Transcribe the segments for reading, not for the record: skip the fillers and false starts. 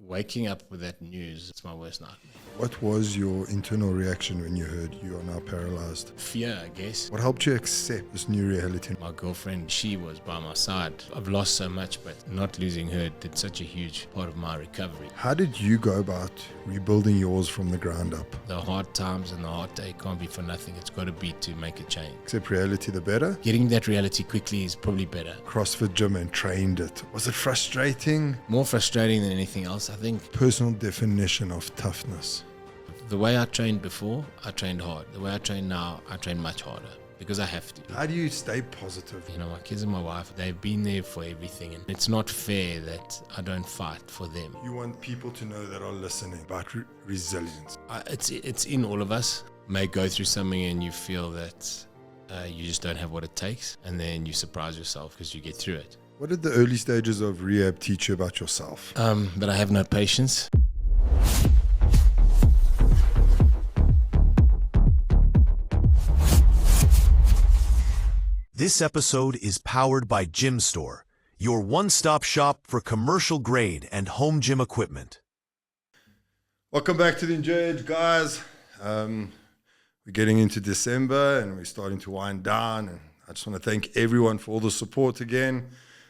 waking up with that news, it's my worst nightmare. What was your internal reaction when you heard you are now paralyzed? Fear, I guess. What helped you accept this new reality? My girlfriend, she was by my side. I've lost so much, but not losing her did such a huge part of my recovery. How did you go about rebuilding yours from the ground up? The hard times and the hard day can't be for nothing. It's got to be to make a change. Accept reality the better? Getting that reality quickly is probably better. CrossFit gym and trained it. Was it frustrating? More frustrating than anything else, I think. Personal definition of toughness. The way I trained before, I trained hard. The way I train now, I train much harder because I have to. How do you stay positive? You know, my kids and my wife, they've been there for everything, and it's not fair that I don't fight for them. You want people to know that are listening about resilience. It's in all of us. You may go through something and you feel that you just don't have what it takes, and then you surprise yourself because you get through it. What did the early stages of rehab teach you about yourself? That I have no patience. This episode is powered by Gym Store, your one-stop shop for commercial grade and home gym equipment. Welcome back to the Enjoy Edge, guys. We're getting into December and we're starting to wind down, and I just want to thank everyone for all the support again,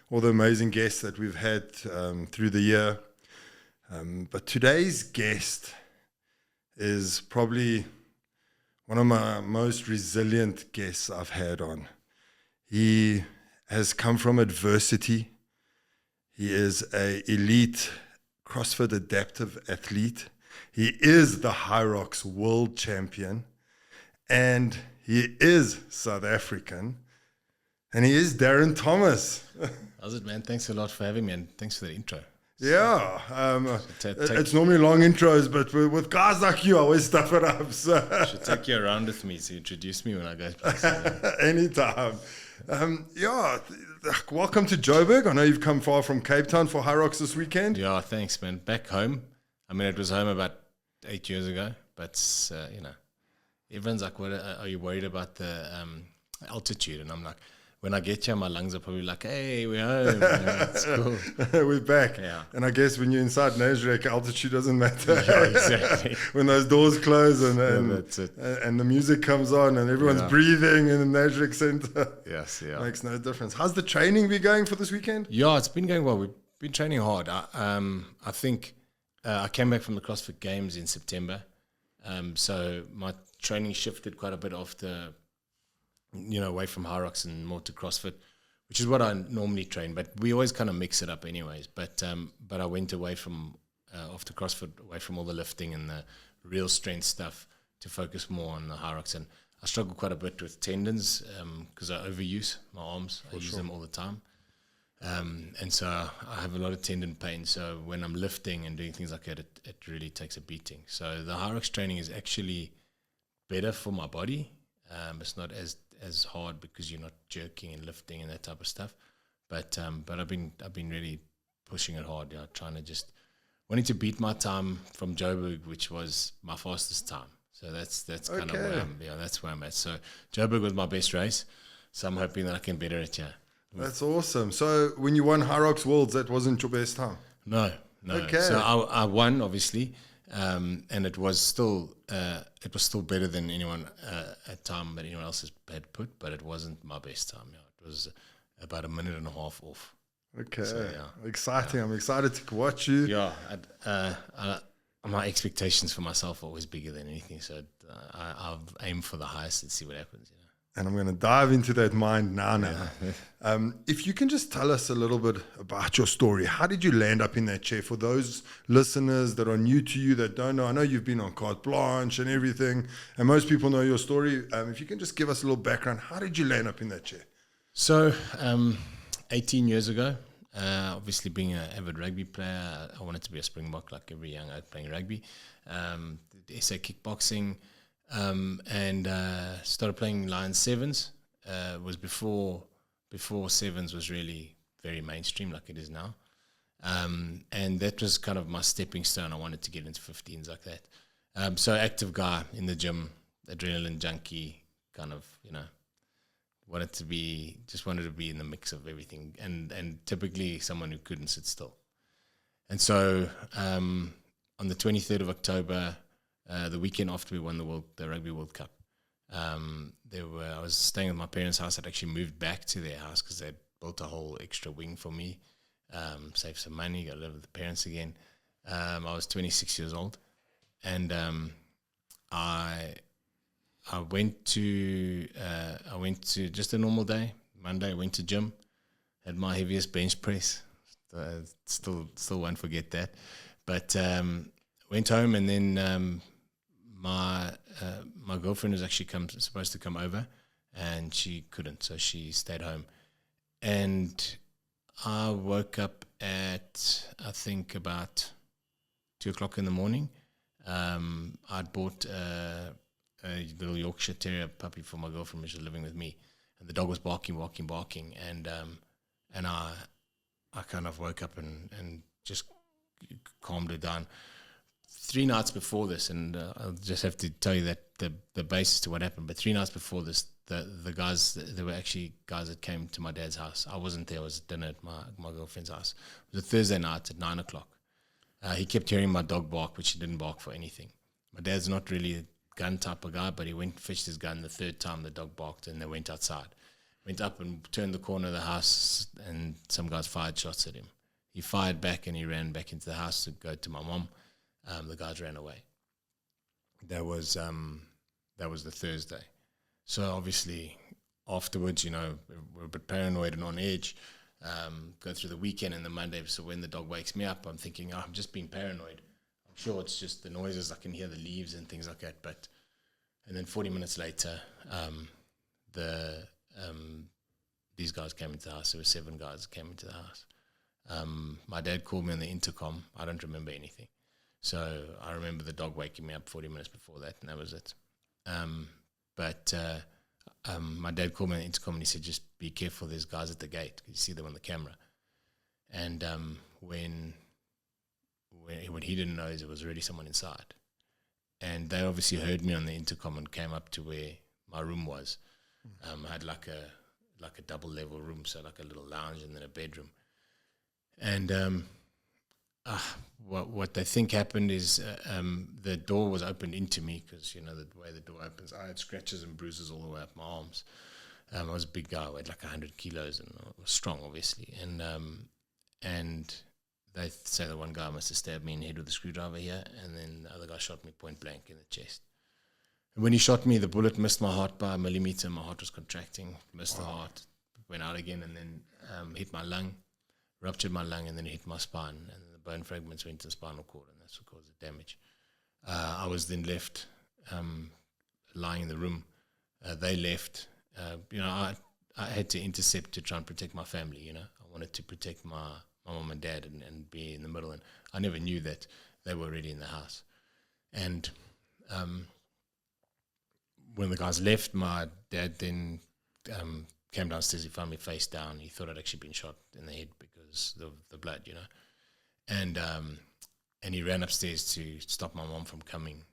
all the amazing guests that we've had through the year. But today's guest is probably one of my most resilient guests I've had on. He has come from adversity. He is an elite CrossFit adaptive athlete. He is the Hyrox world champion, and he is South African, and he is Darren Thomas. How's it, man? Thanks a lot for having me, and thanks for the intro. Yeah, it's normally long intros, but with guys like you, I always stuff it up. So I should take you around with me to introduce me when I go places. Anytime. Welcome to Joburg. I know you've come far from Cape Town for Hyrox this weekend. Yeah, thanks, man. Back home. I mean, it was home about 8 years ago, but everyone's like, "What are you worried about the altitude?" And I'm like, when I get here, my lungs are probably like, "Hey, we're home. It's cool. We're back." Yeah. And I guess when you're inside Nasrec, altitude doesn't matter. Yeah, exactly. When those doors close and that's it. And the music comes on and everyone's breathing in the Nasrec Center. Yes, yeah. Makes no difference. How's the training been going for this weekend? Yeah, it's been going well. We've been training hard. I think I came back from the CrossFit Games in September, so my training shifted quite a bit after, away from Hyrox and more to CrossFit, which is what I normally train. But we always kind of mix it up anyways. But I went away from, after CrossFit, away from all the lifting and the real strength stuff to focus more on the Hyrox. And I struggle quite a bit with tendons because I overuse my arms. I use them all the time. And so I have a lot of tendon pain. So when I'm lifting and doing things like that, it really takes a beating. So the Hyrox training is actually better for my body. It's not as hard because you're not jerking and lifting and that type of stuff. But I've been really pushing it hard, wanting to beat my time from Joburg, which was my fastest time. So that's kind of where that's where I'm at. So Joburg was my best race. So I'm hoping that I can better it here. That's awesome. So when you won Hyrox Worlds, that wasn't your best time? No. Okay. So I won, obviously. And it was still better than anyone at time that anyone else had put, but it wasn't my best time. Yeah, it was about a minute and a half off. Okay, so, exciting! I'm excited to watch you. Yeah, my expectations for myself are always bigger than anything, so I'll aim for the highest and see what happens. And I'm going to dive into that mind now. Yeah. If you can just tell us a little bit about your story. How did you land up in that chair? For those listeners that are new to you, that don't know, I know you've been on carte blanche and everything, and most people know your story. If you can just give us a little background, how did you land up in that chair? So 18 years ago, obviously being an avid rugby player, I wanted to be a Springbok like every young oak playing rugby. SA kickboxing. And started playing Lions Sevens. Was before Sevens was really very mainstream like it is now. And that was kind of my stepping stone. I wanted to get into 15s like that. So active guy in the gym, adrenaline junkie, kind of, wanted to be in the mix of everything, and typically someone who couldn't sit still. And so on the 23rd of October, the weekend after we won the Rugby World Cup, I was staying at my parents' house. I'd actually moved back to their house because they'd built a whole extra wing for me, saved some money, got to live with the parents again. I was 26 years old, and I went to just a normal day. Monday, I went to gym, had my heaviest bench press. Still won't forget that. But went home, and then my girlfriend was actually supposed to come over, and she couldn't, so she stayed home. And I woke up at, I think, about 2 o'clock in the morning. I'd bought a little Yorkshire Terrier puppy for my girlfriend when she was living with me, and the dog was barking, and I kind of woke up and just calmed her down. 3 nights before this, and I'll just have to tell you that the basis to what happened, but 3 nights before this, the guys, there were actually guys that came to my dad's house. I wasn't there, I was at dinner at my girlfriend's house. It was a Thursday night at 9 o'clock. He kept hearing my dog bark, which he didn't bark for anything. My dad's not really a gun type of guy, but he went and fetched his gun. The third time the dog barked, and they went outside. Went up and turned the corner of the house, and some guys fired shots at him. He fired back, and he ran back into the house to go to my mom. The guys ran away. That was the Thursday. So obviously afterwards, we're a bit paranoid and on edge. Go through the weekend and the Monday. So when the dog wakes me up, I'm thinking, I'm just being paranoid. I'm sure it's just the noises. I can hear the leaves and things like that. And then 40 minutes later, these guys came into the house. There were 7 guys that came into the house. My dad called me on the intercom. I don't remember anything. So I remember the dog waking me up 40 minutes before that, and that was it. My dad called me on the intercom, and he said, just be careful, there's guys at the gate. You see them on the camera. And when he didn't know, there was already someone inside. And they obviously heard me on the intercom and came up to where my room was. I had like a double level room, so like a little lounge and then a bedroom. And what they think happened is the door was opened into me, because the way the door opens, I had scratches and bruises all the way up my arms. I was a big guy, I weighed like 100 kilos and I was strong, obviously. And they say that one guy must have stabbed me in the head with a screwdriver here, and then the other guy shot me point blank in the chest. And when he shot me, the bullet missed my heart by a millimeter. My heart was contracting, missed the heart, went out again, and then hit my lung, ruptured my lung, and then hit my spine, and the bone fragments went to the spinal cord, and that's what caused the damage. I was then left lying in the room. They left. I had to intercept to try and protect my family. I wanted to protect my mom and dad and be in the middle, and I never knew that they were already in the house. And when the guys left, my dad then came downstairs. He found me face down. He thought I'd actually been shot in the head because of the blood, And he ran upstairs to stop my mom from coming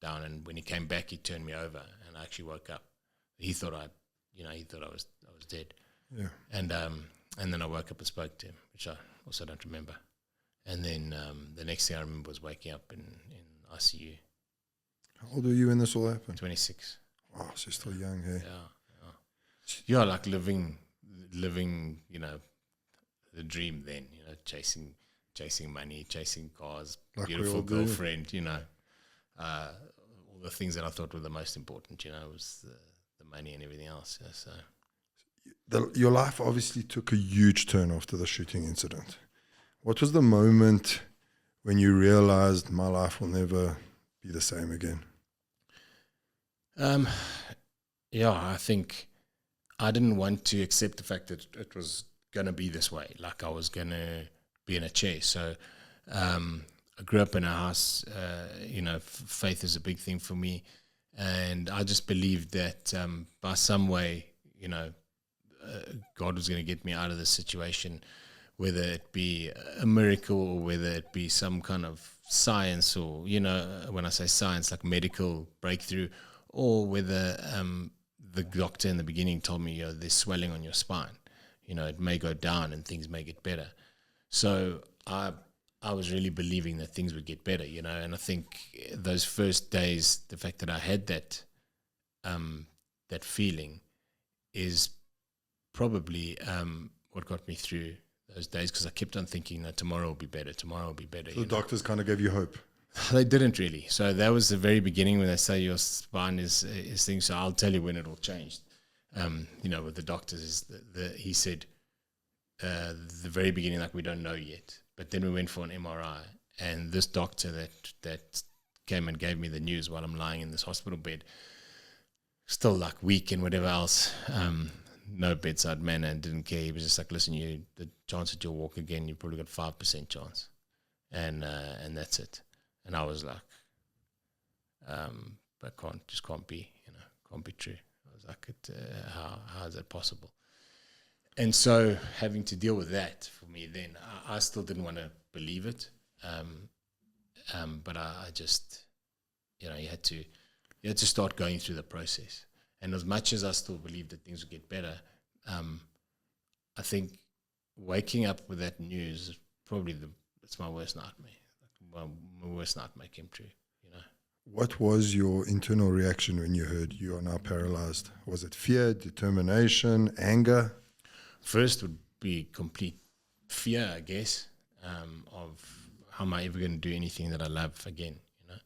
down. And when he came back, he turned me over, and I actually woke up. He thought I was dead. Yeah. And then I woke up and spoke to him, which I also don't remember. And then the next thing I remember was waking up in ICU. How old were you when this all happened? 26. Oh, so you're still young, hey? Yeah, like living, the dream then, chasing money, chasing cars, like beautiful girlfriend, all the things that I thought were the most important, was the money and everything else. Yeah, so your life obviously took a huge turn after the shooting incident. What was the moment when you realized my life will never be the same again? I think I didn't want to accept the fact that it was going to be this way, like I was going to be in a chair. So I grew up in a house, faith is a big thing for me. And I just believed that by some way, God was going to get me out of this situation, whether it be a miracle or whether it be some kind of science or, when I say science, like medical breakthrough, or whether the doctor in the beginning told me, there's swelling on your spine. It may go down and things may get better. So I I was really believing that things would get better, you know. And I think those first days, the fact that I had that that feeling is probably what got me through those days, because I kept on thinking that tomorrow will be better, tomorrow will be better. So the doctors kind of gave you hope. They didn't really. So that was the very beginning when they say your spine is things. So I'll tell you when it all changed. You know, with the doctors, is he said the very beginning, like, we don't know yet. But then we went for an MRI, and this doctor that came and gave me the news while I'm lying in this hospital bed, still like weak and whatever else, no bedside manner, and didn't care. He was just like, listen, the chance that you'll walk again, you probably got 5% chance, and that's it. And I was like, but can't be, you know, can't be true. I was like, how is that possible? And so having to deal with that for me, then I still didn't want to believe it, but I just, you know, you had to start going through the process. And as much as I still believed that things would get better, I think waking up with that news is probably it's my worst nightmare. My worst nightmare came true, you know. What was your internal reaction when you heard you are now paralyzed? Was it fear, determination, anger? First would be complete fear, I guess, of how am I ever going to do anything that I love again, you know.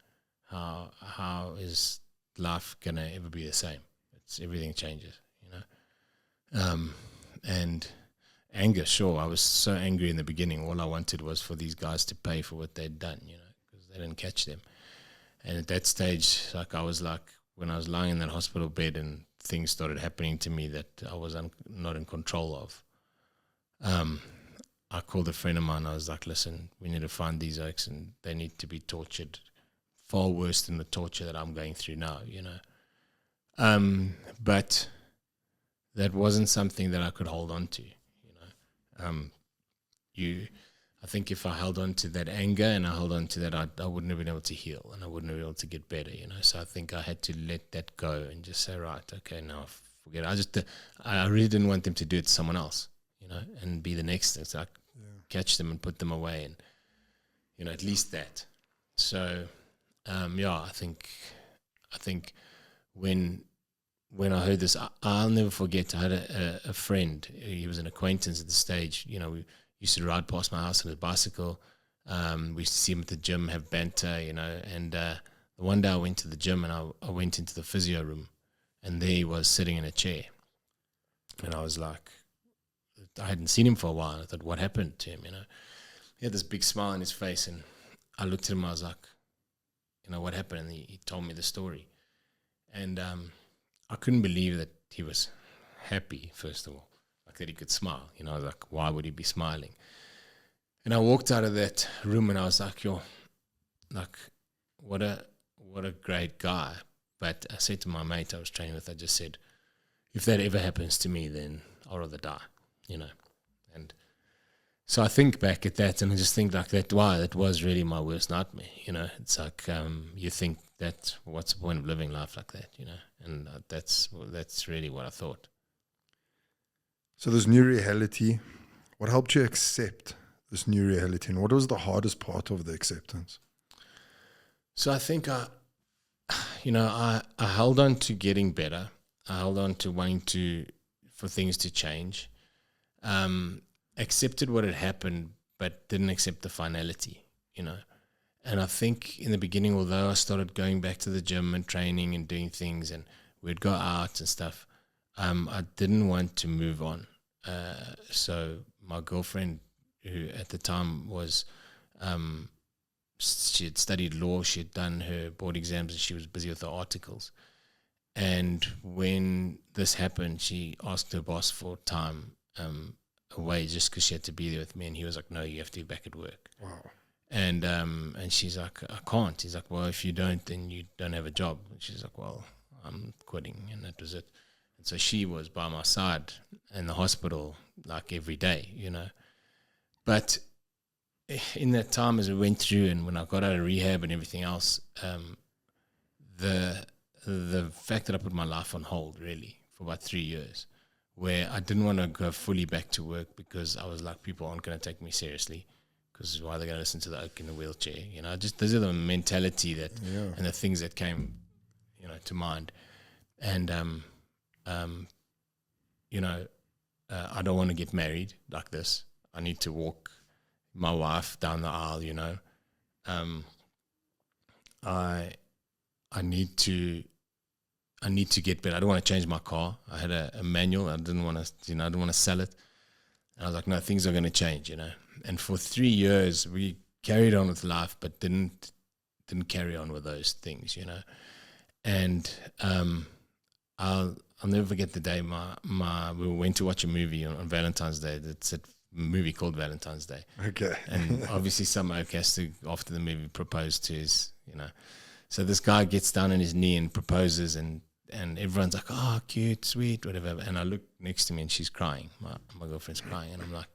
How is life going to ever be the same? Everything changes, you know. And anger, sure, I was so angry in the beginning. All I wanted was for these guys to pay for what they'd done, you know, because they didn't catch them. And at that stage, like, I was like, when I was lying in that hospital bed and things started happening to me that I was not in control of, I called a friend of mine. I was like, listen, we need to find these oaks, and they need to be tortured far worse than the torture that I'm going through now, you know. But that wasn't something that I could hold on to, you know. I think if I held on to that anger and I held on to that, I wouldn't have been able to heal, and I wouldn't have been able to get better, you know. So I think I had to let that go and just say, right, okay, now forget it. I really didn't want them to do it to someone else, you know, and be the next. It's like, catch them and put them away, and, you know, at least that. So, I think when I heard this, I'll never forget. I had a friend. He was an acquaintance at the stage. You know, we used to ride past my house on his bicycle. We used to see him at the gym, have banter, you know. And the one day I went to the gym, and I went into the physio room, and there he was sitting in a chair. And I was like, I hadn't seen him for a while. I thought, what happened to him, you know? He had this big smile on his face, and I looked at him, I was like, you know, what happened? And he told me the story. And I couldn't believe that he was happy, first of all, like that he could smile. You know, I was like, why would he be smiling? And I walked out of that room, and I was like, what a great guy. But I said to my mate I was training with, I just said, if that ever happens to me, then I'll rather die, you know. And so I think back at that, and I just think like that, wow, that was really my worst nightmare, you know. It's like, you think that what's the point of living life like that, you know. And that's really what I thought. So this new reality, what helped you accept this new reality, and what was the hardest part of the acceptance? So I think I held on to getting better. I held on to wanting for things to change. Accepted what had happened, but didn't accept the finality, you know. And I think in the beginning, although I started going back to the gym and training and doing things, and we'd go out and stuff, I didn't want to move on. So my girlfriend, who at the time was, she had studied law, she had done her board exams, and she was busy with her articles. And when this happened, she asked her boss for time away just because she had to be there with me. And he was like, no, you have to be back at work. Wow. And she's like, I can't. He's like, well, if you don't, then you don't have a job. And she's like, well, I'm quitting. And that was it. And so she was by my side in the hospital like every day, you know. But in that time as we went through, and when I got out of rehab and everything else, the fact that I put my life on hold really for about 3 years, where I didn't want to go fully back to work because I was like, people aren't going to take me seriously. because why are they going to listen to the oak in the wheelchair? You know, just those are the mentality that and the things that came, you know, to mind. And you know, I don't want to get married like this. I need to walk my wife down the aisle. You know, I need to get better. I don't want to change my car. I had a manual. I didn't want to, you know, I didn't want to sell it. And I was like, no, things are going to change, you know. And for 3 years, we carried on with life, but didn't carry on with those things, you know. And I'll never forget the day we went to watch a movie on Valentine's Day. It's a movie called Valentine's Day. Okay. And obviously some oak has to, after the movie, propose to his, you know. So this guy gets down on his knee and proposes, and everyone's like, oh, cute, sweet, whatever. And I look next to me and she's crying. My girlfriend's crying. And I'm like,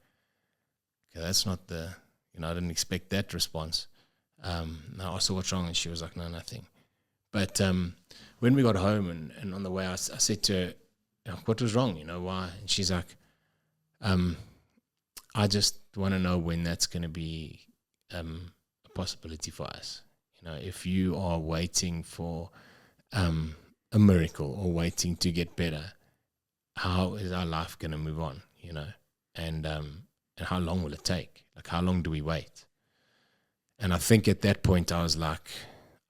okay, that's not the, you know, I didn't expect that response. I asked her what's wrong, and she was like, no, nothing. But when we got home and on the way, I said to her, you know, what was wrong, you know, why? And she's like, I just want to know when that's going to be a possibility for us. You know, if you are waiting for a miracle or waiting to get better, how is our life going to move on, you know? And how long will it take? Like, how long do we wait? And I think at that point I was like,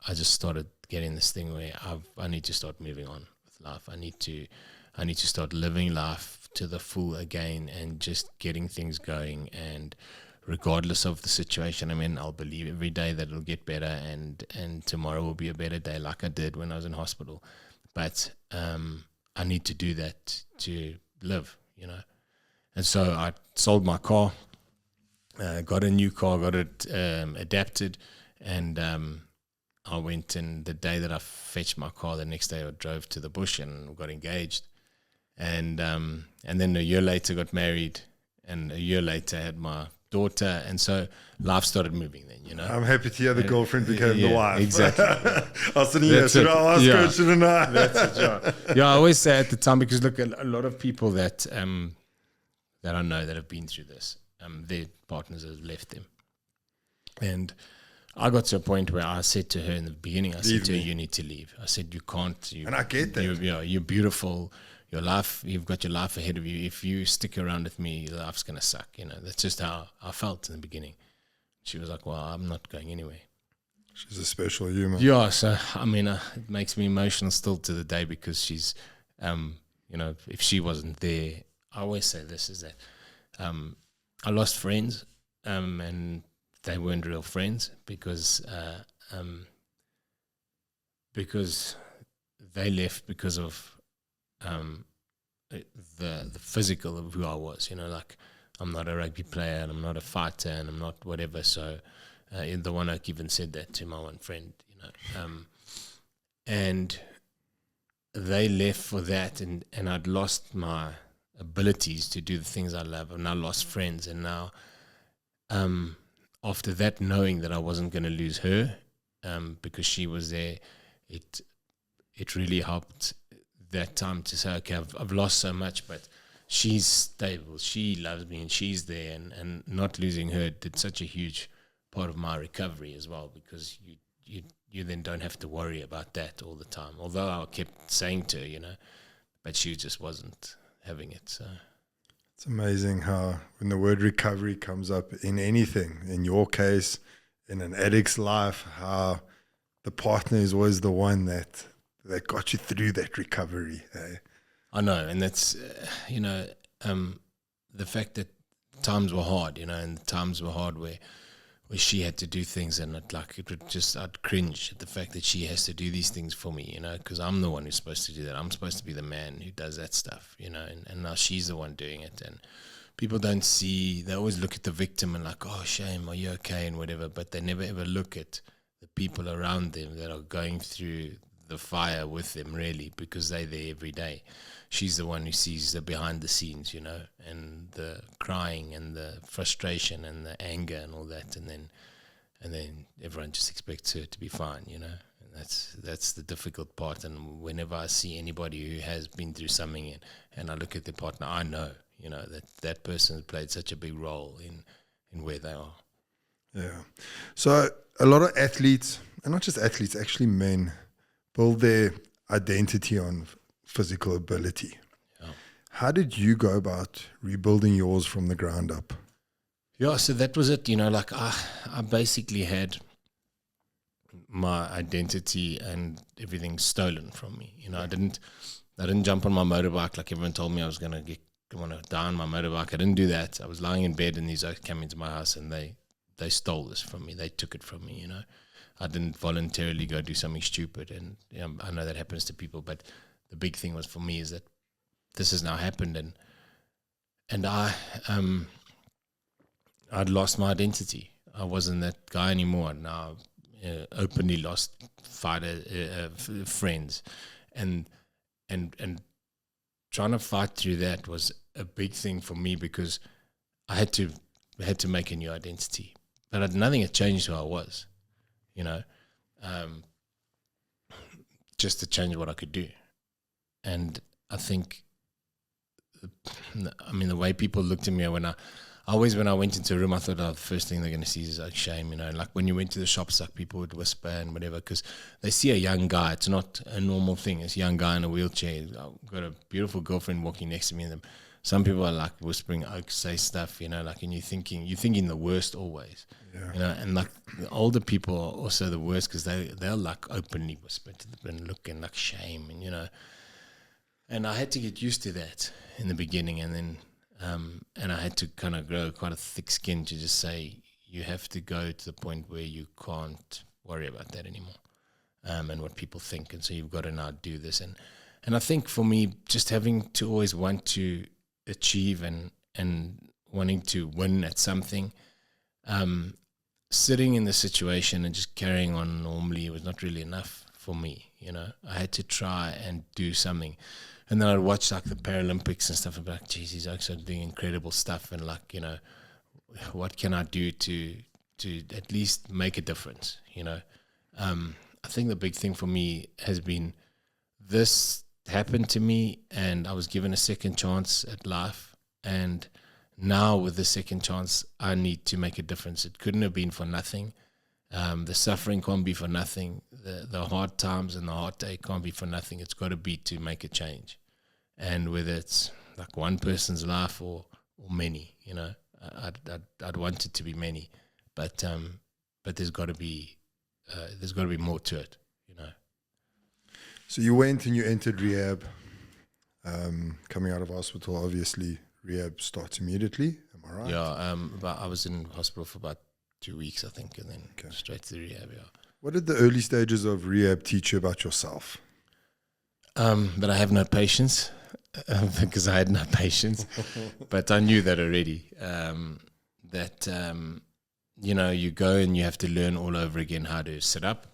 I just started getting this thing where I need to start moving on with life. I need to start living life to the full again and just getting things going. And regardless of the situation I'm in, I'll believe every day that it'll get better, and tomorrow will be a better day, like I did when I was in hospital. But I need to do that to live, you know. And so I sold my car, got a new car, got it adapted, and I went, and the day that I fetched my car, the next day I drove to the bush and got engaged. And then a year later got married, and a year later had my daughter, and so life started moving then, you know. I'm happy to hear the girlfriend became the wife. Exactly. I was sitting here, should I ask her, shouldn't I? That's it, yeah. Yeah, I always say at the time, because look, a lot of people that I know that have been through this, their partners have left them. And I got to a point where I said to her in the beginning, I said to her, you need to leave. I said, you can't. And I get that. You're beautiful. Your life, you've got your life ahead of you. If you stick around with me, your life's going to suck. You know, that's just how I felt in the beginning. She was like, well, I'm not going anywhere. She's a special human. Yeah, so, I mean, it makes me emotional still to the day, because she's, you know, if she wasn't there, I always say this, is that I lost friends, and they weren't real friends, because they left because of the physical of who I was, you know, like I'm not a rugby player and I'm not a fighter and I'm not whatever. So the one oak even said that to my one friend, you know, and they left for that, and I'd lost my abilities to do the things I love, and I lost friends. And now after that, knowing that I wasn't going to lose her because she was there, it really helped that time to say, okay, I've lost so much, but she's stable, she loves me, and she's there, and not losing her did such a huge part of my recovery as well, because you then don't have to worry about that all the time. Although I kept saying to her, you know, but she just wasn't having it. So it's amazing how when the word recovery comes up in anything, in your case, in an addict's life, how the partner is always the one that got you through that recovery. I know, and that's, you know, the fact that times were hard, you know, and times were hard where she had to do things, and I'd cringe at the fact that she has to do these things for me, you know, because I'm the one who's supposed to do that. I'm supposed to be the man who does that stuff, you know, and now she's the one doing it. And people don't see, they always look at the victim and like, oh, shame, are you okay, and whatever, but they never ever look at the people around them that are going through the fire with them, really, because they're there every day. She's the one who sees the behind the scenes, you know, and the crying and the frustration and the anger and all that, and then everyone just expects her to be fine, you know. And that's the difficult part. And whenever I see anybody who has been through something and I look at their partner, I know, you know, that person has played such a big role in where they are. Yeah. So a lot of athletes, and not just athletes, actually men, build their identity on physical ability. Yeah. How did you go about rebuilding yours from the ground up? Yeah, so that was it. Like I basically had my identity and everything stolen from me. I didn't jump on my motorbike like everyone told me I was going to die on my motorbike. I didn't do that. I was lying in bed and these oaks came into my house and they stole this from me. They took it from me, I didn't voluntarily go do something stupid. And I know that happens to people, but the big thing was for me is that this has now happened and I'd lost my identity. I wasn't that guy anymore. Now openly lost friends, and trying to fight through that was a big thing for me because I had to make a new identity, but nothing had changed who I was, just to change what I could do, and I think, the way people looked at me when I went into a room, I thought, the first thing they're going to see is like shame, like when you went to the shops, like people would whisper and whatever, because they see a young guy. It's not a normal thing. It's a young guy in a wheelchair. I've got a beautiful girlfriend walking next to me, and some people are like whispering, say stuff, like, and you're thinking the worst always, and like the older people are also the worst because they'll like openly whisper to them and look and like shame, and I had to get used to that in the beginning, and then. And I had to kind of grow quite a thick skin to just say, you have to go to the point where you can't worry about that anymore, and what people think. And so you've got to now do this. And I think for me, just having to always want to achieve and wanting to win at something, sitting in the situation and just carrying on normally was not really enough for me. I had to try and do something. And then I'd watch like the Paralympics and stuff and be like, geez, these oaks are doing incredible stuff. And like, what can I do to at least make a difference? I think the big thing for me has been this happened to me and I was given a second chance at life. And now with the second chance, I need to make a difference. It couldn't have been for nothing. The suffering can't be for nothing. The hard times and the heartache can't be for nothing. It's got to be to make a change. And whether it's like one person's life or many, I'd want it to be many, but there's got to be more to it, So you went and you entered rehab. Coming out of hospital, obviously rehab starts immediately. Am I right? Yeah. But I was in hospital for about 2 weeks, I think, and then straight to the rehab. Yeah. What did the early stages of rehab teach you about yourself? That I have no patience. Because I had no patience, but I knew that already. You go and you have to learn all over again how to sit up,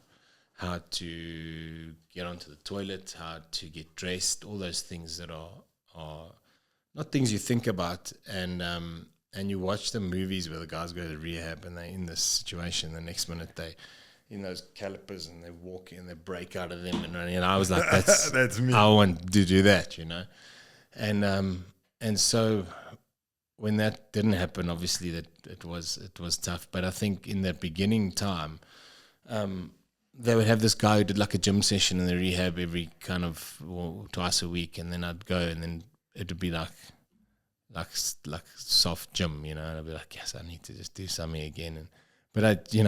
how to get onto the toilet, how to get dressed, all those things that are not things you think about. And you watch the movies where the guys go to rehab and they're in this situation. The next minute they in those calipers and they walk and they break out of them and I was like, that's me. I want to do that, and so when that didn't happen, obviously that it was tough. But I think in that beginning time, they would have this guy who did like a gym session in the rehab every kind of twice a week, and then I'd go and then it would be like soft gym, and I'd be like, yes, I need to just do something again. But you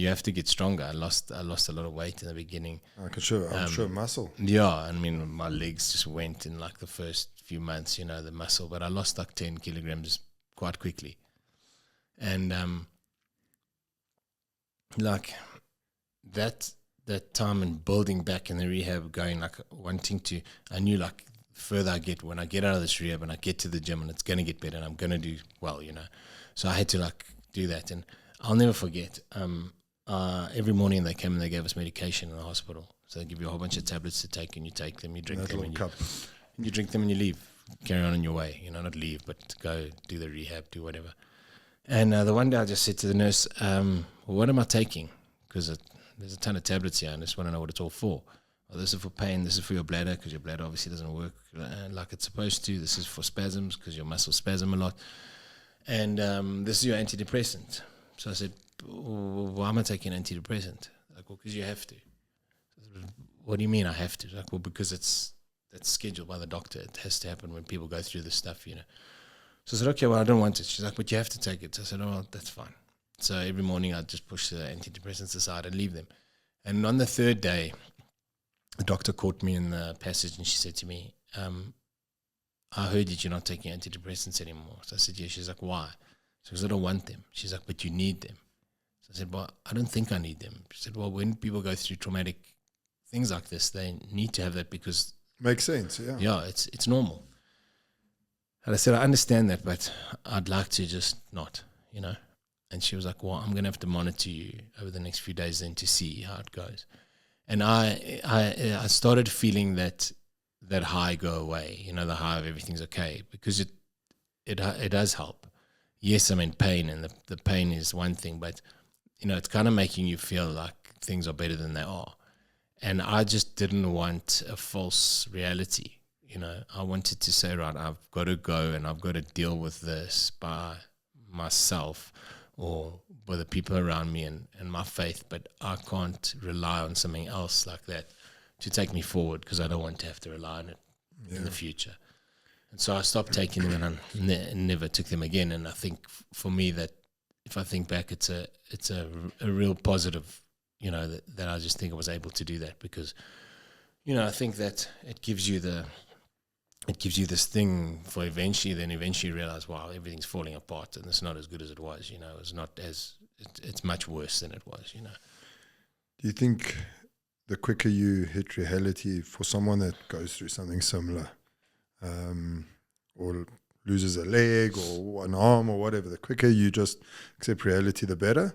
have to get stronger. I lost a lot of weight in the beginning. I'm sure muscle. Yeah, my legs just went in like the first few months, the muscle. But I lost like 10 kilograms quite quickly, and like that time and building back in the rehab, going like wanting to. I knew like the further I get, when I get out of this rehab and I get to the gym and it's gonna get better and I'm gonna do well, So I had to like do that and. I'll never forget. Every morning they came and they gave us medication in the hospital. So they give you a whole bunch of tablets to take, and you take them, you drink them, and you drink them, and you leave, carry on your way. Not leave, but go do the rehab, do whatever. And the one day I just said to the nurse, well, "What am I taking? Because there's a ton of tablets here, and I just want to know what it's all for. Oh, this is for pain. This is for your bladder because your bladder obviously doesn't work like it's supposed to. This is for spasms because your muscles spasm a lot, and this is your antidepressant." So I said, why am I taking an antidepressant? Like, well, because you have to. What do you mean I have to? Like, well, because that's scheduled by the doctor. It has to happen when people go through this stuff, you know. So I said, okay, well, I don't want it. She's like, but you have to take it. So I said, oh, that's fine. So every morning I'd just push the antidepressants aside and leave them. And on the third day, the doctor caught me in the passage and she said to me, I heard that you're not taking antidepressants anymore. So I said, yeah. She's like, why? So because I don't want them. She's like, but you need them. So I said, well, I don't think I need them. She said, well, when people go through traumatic things like this, they need to have that because... Makes sense, yeah. Yeah, it's normal. And I said, I understand that, but I'd like to just not, you know. And she was like, well, I'm going to have to monitor you over the next few days then to see how it goes. And I started feeling that high go away, you know, the high of everything's okay, because it does help. Yes, I'm in pain, and the pain is one thing, but, you know, it's kind of making you feel like things are better than they are. And I just didn't want a false reality, you know. I wanted to say, right, I've got to go and I've got to deal with this by myself or by the people around me and my faith, but I can't rely on something else like that to take me forward because I don't want to have to rely on it in the future. And so I stopped taking them and never took them again. And I think for me that if I think back, it's a real positive, you know, that I just think I was able to do that because, you know, I think that it gives you this thing for eventually you realize, wow, everything's falling apart and it's not as good as it was, you know. It's much worse than it was, you know. Do you think the quicker you hit reality for someone that goes through something similar, or loses a leg or an arm or whatever, the quicker you just accept reality, the better?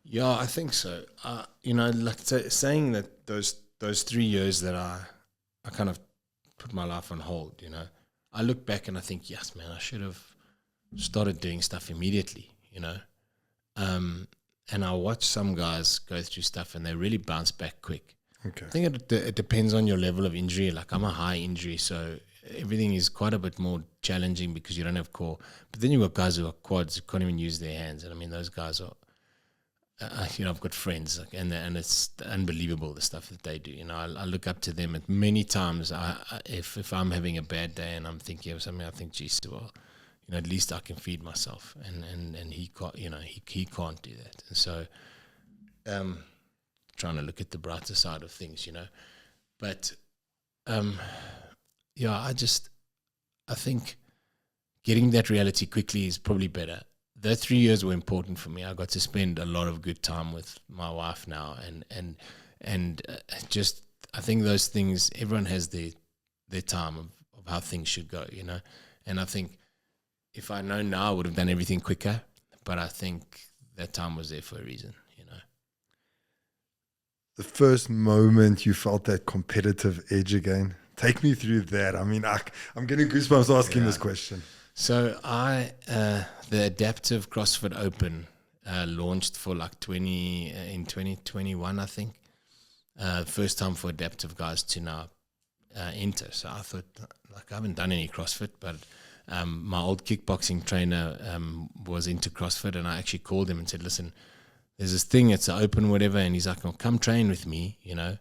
Yeah, I think so. You know, like saying that those 3 years that I kind of put my life on hold, you know, I look back and I think, yes, man, I should have started doing stuff immediately, you know. And I watch some guys go through stuff and they really bounce back quick. Okay. I think it depends on your level of injury. Like I'm a high injury, so everything is quite a bit more challenging because you don't have core. But then you've got guys who are quads who can't even use their hands. And I mean, those guys are, you know, I've got friends and it's unbelievable the stuff that they do. You know, I look up to them. And many times, if I'm having a bad day and I'm thinking of something, I think, geez, well, you know, at least I can feed myself. And he can't, you know, he can't do that. And so, trying to look at the brighter side of things, you know. But, yeah, I think getting that reality quickly is probably better. The 3 years were important for me. I got to spend a lot of good time with my wife now, and just I think those things. Everyone has their time of how things should go, you know. And I think if I know now, I would have done everything quicker. But I think that time was there for a reason, you know. The first moment you felt that competitive edge again. Take me through that. I mean, I'm getting goosebumps asking this question. So the Adaptive CrossFit Open launched for like 2021, I think. First time for adaptive guys to now enter. So I thought, like, I haven't done any CrossFit, but my old kickboxing trainer was into CrossFit, and I actually called him and said, listen, there's this thing, it's an open whatever, and he's like, oh, come train with me, you know.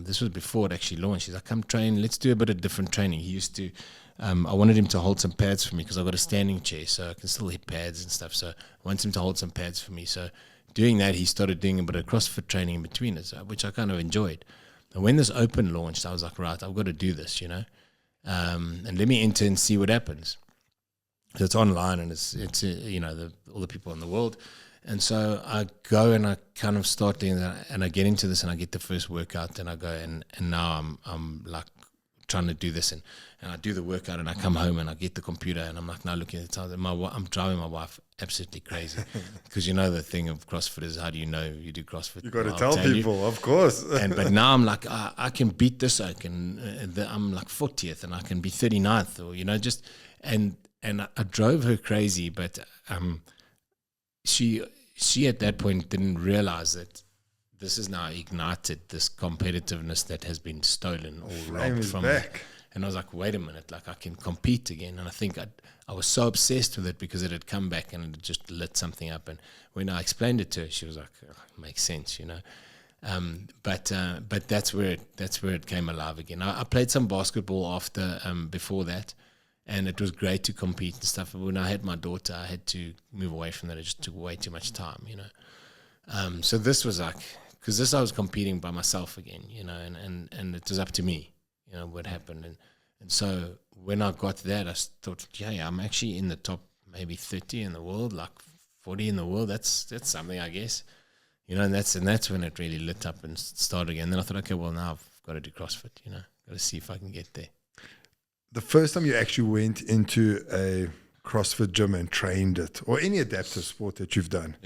This was before it actually launched. He's like, come train, let's do a bit of different training. He used to, I wanted him to hold some pads for me because I've got a standing chair, so I can still hit pads and stuff. So I wanted him to hold some pads for me. So doing that, he started doing a bit of CrossFit training in between us, which I kind of enjoyed. And when this open launched, I was like, right, I've got to do this, you know, and let me enter and see what happens. So it's online and it's you know, all the people in the world. And so I go and I kind of start doing that, and I get into this and I get the first workout, and I go and now I'm like trying to do this, and I do the workout, and I come home and I get the computer, and I'm like now looking at the time. I'm driving my wife absolutely crazy because you know the thing of CrossFit is, how do you know you do CrossFit? You got to tell people, of course. But now I'm like, I can beat this. I'm like 40th, and I can be 39th, or you know, just and I drove her crazy, but she at that point didn't realize that this is now ignited, this competitiveness that has been stolen or robbed from her. And I was like, wait a minute, like I can compete again. And I think I was so obsessed with it because it had come back and it just lit something up. And when I explained it to her, she was like, oh, it makes sense, you know. But that's where it came alive again. I played some basketball after before that, and it was great to compete and stuff. But when I had my daughter, I had to move away from that. It just took way too much time, you know. So this was like, because this I was competing by myself again, you know, and it was up to me, you know, what happened. And so when I got that, I thought, yeah, I'm actually in the top maybe 30 in the world, like 40 in the world. That's something, I guess. You know, and that's when it really lit up and started again. And then I thought, okay, well, now I've got to do CrossFit, you know, got to see if I can get there. The first time you actually went into a CrossFit gym and trained it, or any adaptive sport that you've done,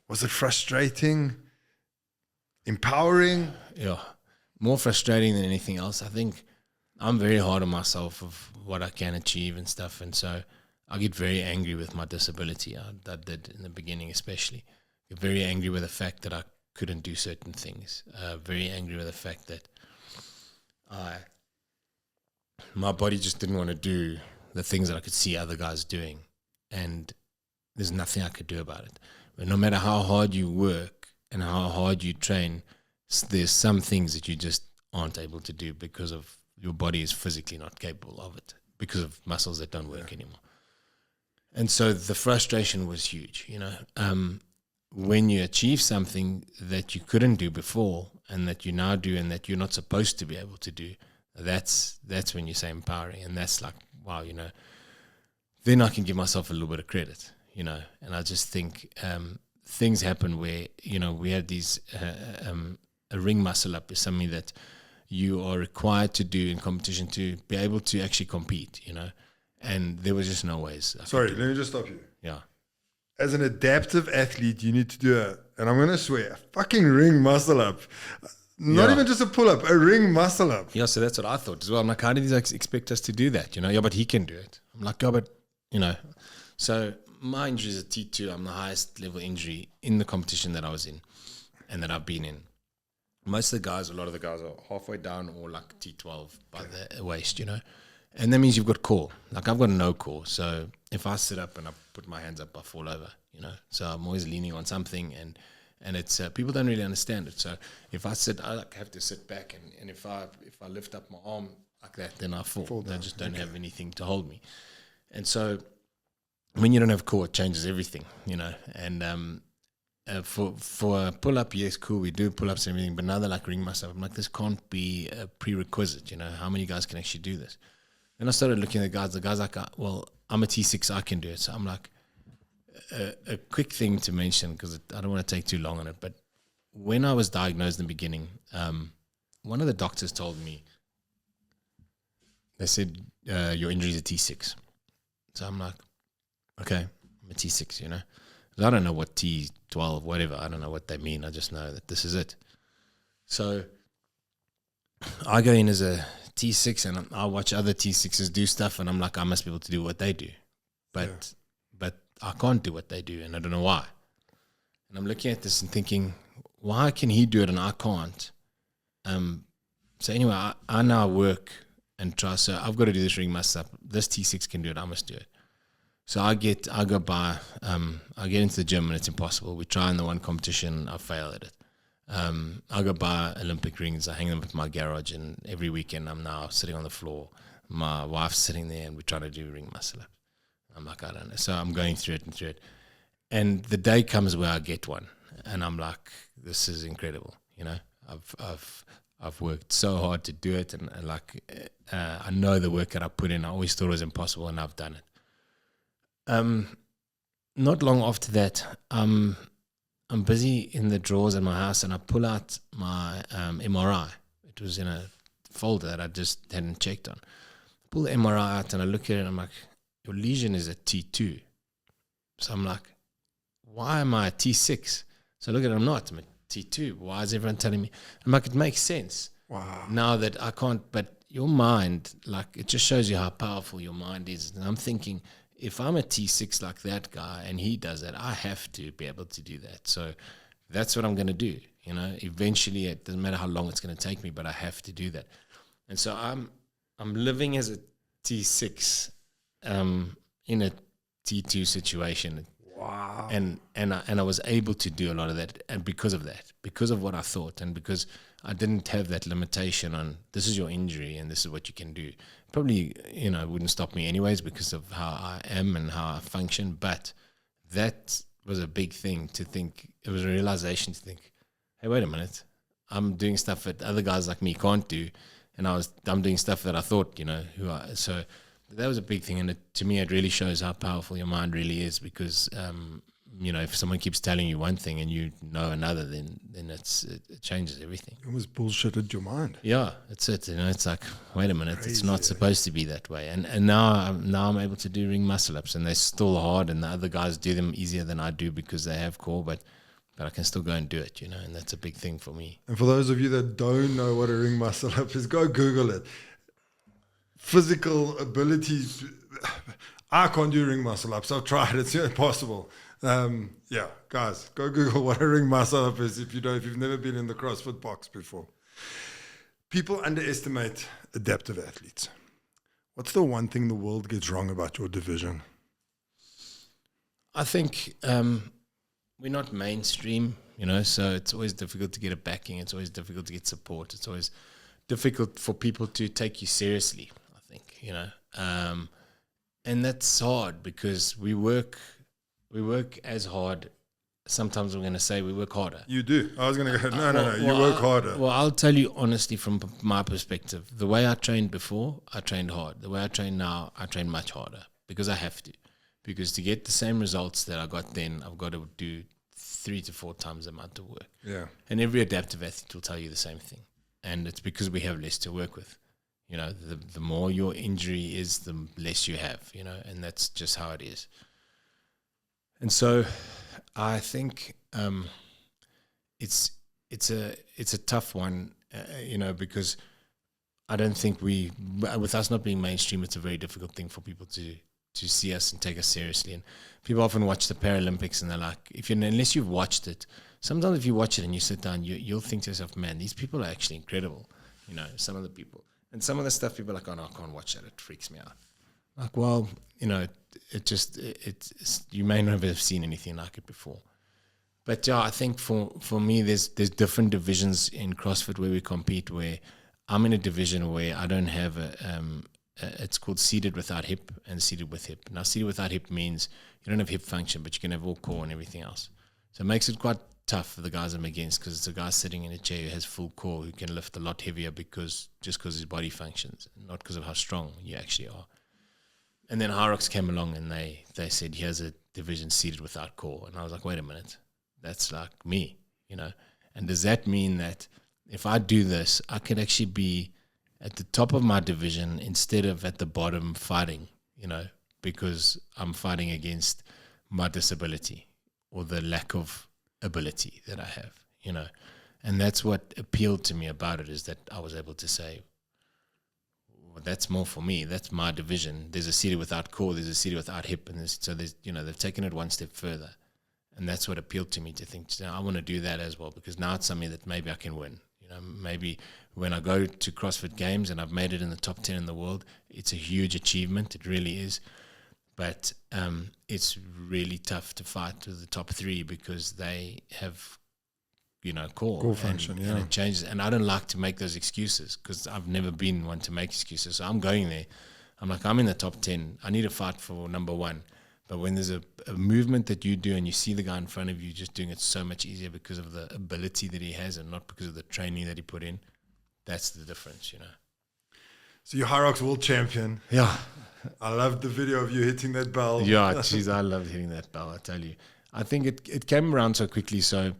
was it frustrating, empowering? Yeah, more frustrating than anything else. I think I'm very hard on myself of what I can achieve and stuff. And so I get very angry with my disability. I did in the beginning especially. Very angry with the fact that I couldn't do certain things. Very angry with the fact that my body just didn't want to do the things that I could see other guys doing, and there's nothing I could do about it. But no matter how hard you work and how hard you train, there's some things that you just aren't able to do because of your body is physically not capable of it, because of muscles that don't work anymore. And so the frustration was huge, you know. When you achieve something that you couldn't do before and that you now do and that you're not supposed to be able to do, that's when you say empowering. And that's like, wow, you know, then I can give myself a little bit of credit, you know. And I just think things happen where, you know, we had these, a ring muscle up is something that you are required to do in competition to be able to actually compete, you know. And there was just no ways. Sorry, let me just stop you. Yeah. As an adaptive athlete, you need to do and I'm going to swear, a fucking ring muscle up. Not even just a pull up, a ring muscle up. Yeah, so that's what I thought as well. I'm like, how did he expect us to do that? You know, yeah, but he can do it. I'm like, yeah, but, you know. So my injury is a T2. I'm the highest level injury in the competition that I was in and that I've been in. Most of the guys, a lot of the guys are halfway down or like T12 by the waist, you know. And that means you've got core. Like I've got no core. So if I sit up and I put my hands up, I fall over, you know. So I'm always leaning on something and it's people don't really understand it. So if I sit, I like have to sit back and if I lift up my arm like that, then I fall. I just don't have anything to hold me. And so when you don't have core, it changes everything, you know. And for a pull-up, yes, cool, we do pull-ups and everything, but now they're like ring muscle up. I'm like, this can't be a prerequisite, you know. How many guys can actually do this? And I started looking at the guys like, well, I'm a T6, I can do it. So I'm like, a quick thing to mention, because I don't want to take too long on it, but when I was diagnosed in the beginning, one of the doctors told me, they said, your injury is a T6. So I'm like, okay, I'm a T6, you know. I don't know what T12, whatever, I don't know what they mean. I just know that this is it. So I go in as a T6 and I watch other T6s do stuff and I'm like, I must be able to do what they do. But I can't do what they do and I don't know why. And I'm looking at this and thinking, why can he do it and I can't? So anyway, I now work and try. So I've got to do this ring muscle up. This T6 can do it. I must do it. So I get into the gym and it's impossible. We try in the one competition, I fail at it. I go buy Olympic rings, I hang them at my garage, and every weekend I'm now sitting on the floor. My wife's sitting there and we're trying to do ring muscle up. I'm like, I don't know. So I'm going through it. And the day comes where I get one and I'm like, this is incredible. You know, I've worked so hard to do it and I know the work that I put in. I always thought it was impossible and I've done it. Not long after that, I'm busy in the drawers in my house and I pull out my MRI. It was in a folder that I just hadn't checked on. I pull the MRI out and I look at it and I'm like, your lesion is a T2. So I'm like, why am I a T6? So I look at it, I'm not. I'm a T2. Why is everyone telling me? I'm like, it makes sense. Wow. Now that I can't, but your mind, like, it just shows you how powerful your mind is. And I'm thinking, if I'm a T6 like that guy and he does that, I have to be able to do that. So that's what I'm going to do. You know, eventually, it doesn't matter how long it's going to take me, but I have to do that. And so I'm I'm living as a T6 in a T2 situation. Wow. And I was able to do a lot of that, and because of that, because of what I thought, and because I didn't have that limitation on this is your injury and this is what you can do. Probably, it wouldn't stop me anyways because of how I am and how I function. But that was a big thing to think. It was a realization to think, hey, wait a minute, I'm doing stuff that other guys like me can't do, and I'm doing stuff that I thought, so that was a big thing. And to me, it really shows how powerful your mind really is because, if someone keeps telling you one thing and you know another, then it changes everything. It was bullshitted your mind. Yeah, it's it. It's like, wait a minute, it's not supposed to be that way. And now I'm able to do ring muscle ups, and they're still hard, and the other guys do them easier than I do because they have core, but I can still go and do it, and that's a big thing for me. And for those of you that don't know what a ring muscle up is, go Google it. Physical abilities. I can't do ring muscle ups. I've tried. It's impossible. Guys, go Google what a ring muscle up is if you've never been in the CrossFit box before. People underestimate adaptive athletes. What's the one thing the world gets wrong about your division? I think we're not mainstream, so it's always difficult to get a backing. It's always difficult to get support. It's always difficult for people to take you seriously, I think, and that's hard because we work as hard. Sometimes I'm going to say we work harder. You do. I was going to go, no, you work harder. Well, I'll tell you honestly from my perspective, the way I trained before, I trained hard. The way I train now, I train much harder because I have to. Because to get the same results that I got then, I've got to do 3 to 4 times the amount of work. Yeah. And every adaptive athlete will tell you the same thing. And it's because we have less to work with. The more your injury is, the less you have, and that's just how it is. And so I think it's a tough one, because I don't think with us not being mainstream, it's a very difficult thing for people to see us and take us seriously. And people often watch the Paralympics and they're like, unless you've watched it, sometimes if you watch it and you sit down, you'll think to yourself, man, these people are actually incredible. Some of the people. And some of the stuff people are like, oh no, I can't watch that. It freaks me out. Like, well, you may not have seen anything like it before. But yeah, I think for me, there's different divisions in CrossFit where we compete, where I'm in a division where I don't have it's called seated without hip and seated with hip. Now, seated without hip means you don't have hip function, but you can have all core and everything else. So it makes it quite tough for the guys I'm against because it's a guy sitting in a chair who has full core who can lift a lot heavier because his body functions, not because of how strong you actually are. And then Hyrox came along and they said, here's a division seated without core. And I was like, wait a minute, that's like me, And does that mean that if I do this, I could actually be at the top of my division instead of at the bottom fighting, because I'm fighting against my disability or the lack of ability that I have, and that's what appealed to me about it, is that I was able to say, well, that's more for me. That's my division. There's a seated without core, there's a seated without hip, and so there's, they've taken it one step further, and that's what appealed to me to think, I want to do that as well, because now it's something that maybe I can win. Maybe when I go to CrossFit Games and I've made it in the top 10 in the world, it's a huge achievement. It really is. But it's really tough to fight with the top 3 because they have, core function, and it changes. And I don't like to make those excuses because I've never been one to make excuses. So I'm going there. I'm like, I'm in the top 10. I need to fight for number 1. But when there's a movement that you do and you see the guy in front of you just doing it so much easier because of the ability that he has and not because of the training that he put in, that's the difference, So you're Hyrox world champion. Yeah. I loved the video of you hitting that bell. Yeah, geez, I loved hitting that bell, I tell you. I think it came around so quickly. So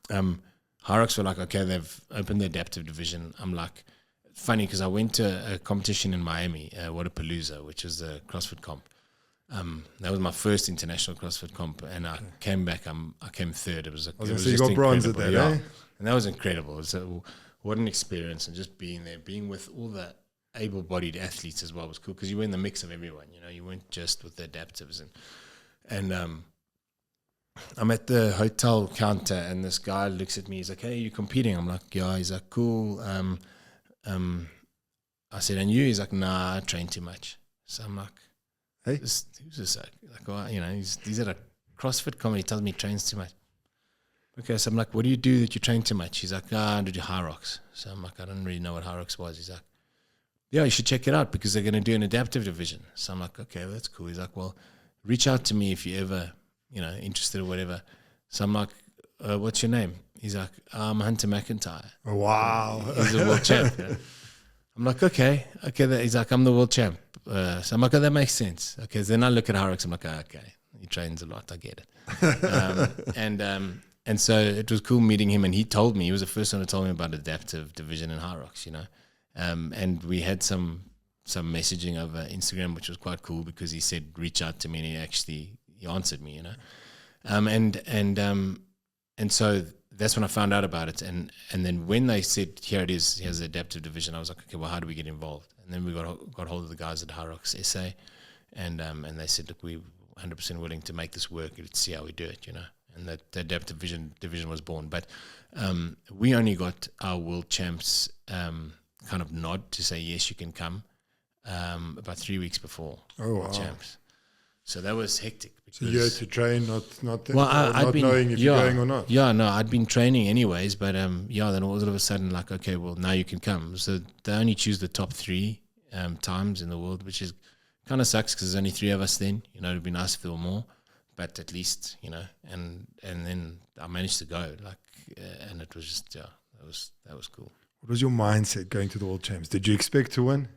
Hyrox were like, okay, they've opened the adaptive division. I'm like, funny because I went to a competition in Miami, Wadapalooza, which is the CrossFit comp. That was my first international CrossFit comp, and I came back. I came third. It was you got bronze at that, yeah. eh? And that was incredible. It was what an experience, and just being there, being with all the able-bodied athletes as well was cool because you were in the mix of everyone. You weren't just with the adaptives, and I'm at the hotel counter, and this guy looks at me. He's like, "Hey, are you competing?" I'm like, "Yeah." He's like, "Cool. I said, and you? He's like, nah, I train too much. So I'm like, Hey? who's this? Like, well, you know, he's at a CrossFit company. He tells me he trains too much. Okay, so I'm like, what do you do that you train too much? He's like, I do Hyrox. So I'm like, I don't really know what Hyrox was. He's like, yeah, you should check it out because they're going to do an adaptive division. So I'm like, okay, well, that's cool. He's like, well, reach out to me if you ever, you know, interested or whatever. So I'm like, what's your name? He's like, I'm Hunter McIntyre. Oh, wow. He's a world champ. You know? I'm like, okay. He's like, I'm the world champ. So I'm like, oh, that makes sense. Okay, so then I look at Hyrox. I'm like, oh, okay, he trains a lot. I get it. And so it was cool meeting him. And he told me, he was the first one who told me about adaptive division in Hyrox, you know. And we had some messaging over Instagram, which was quite cool because he said, reach out to me. And he answered me, you know. And so that's when I found out about it. And then when they said, here it is, here's the adaptive division, I was like, okay, well, how do we get involved? And then we got hold of the guys at Hyrox SA, and they said, look, we're 100% willing to make this work. Let's see how we do it, you know. And the adaptive division was born. But we only got our world champs kind of nod to say, yes, you can come about 3 weeks before world champs. So that was hectic. So you had to train, not I'd been, knowing if you're going or not. Yeah, no, I'd been training anyways, but then all of a sudden, like, okay, well, now you can come. So they only choose the top 3 times in the world, which is kind of sucks because there's only 3 of us then. You know, it'd be nice if there were more, but at least, you know, and then I managed to go, and it was just, yeah, that was cool. What was your mindset going to the World Champs? Did you expect to win?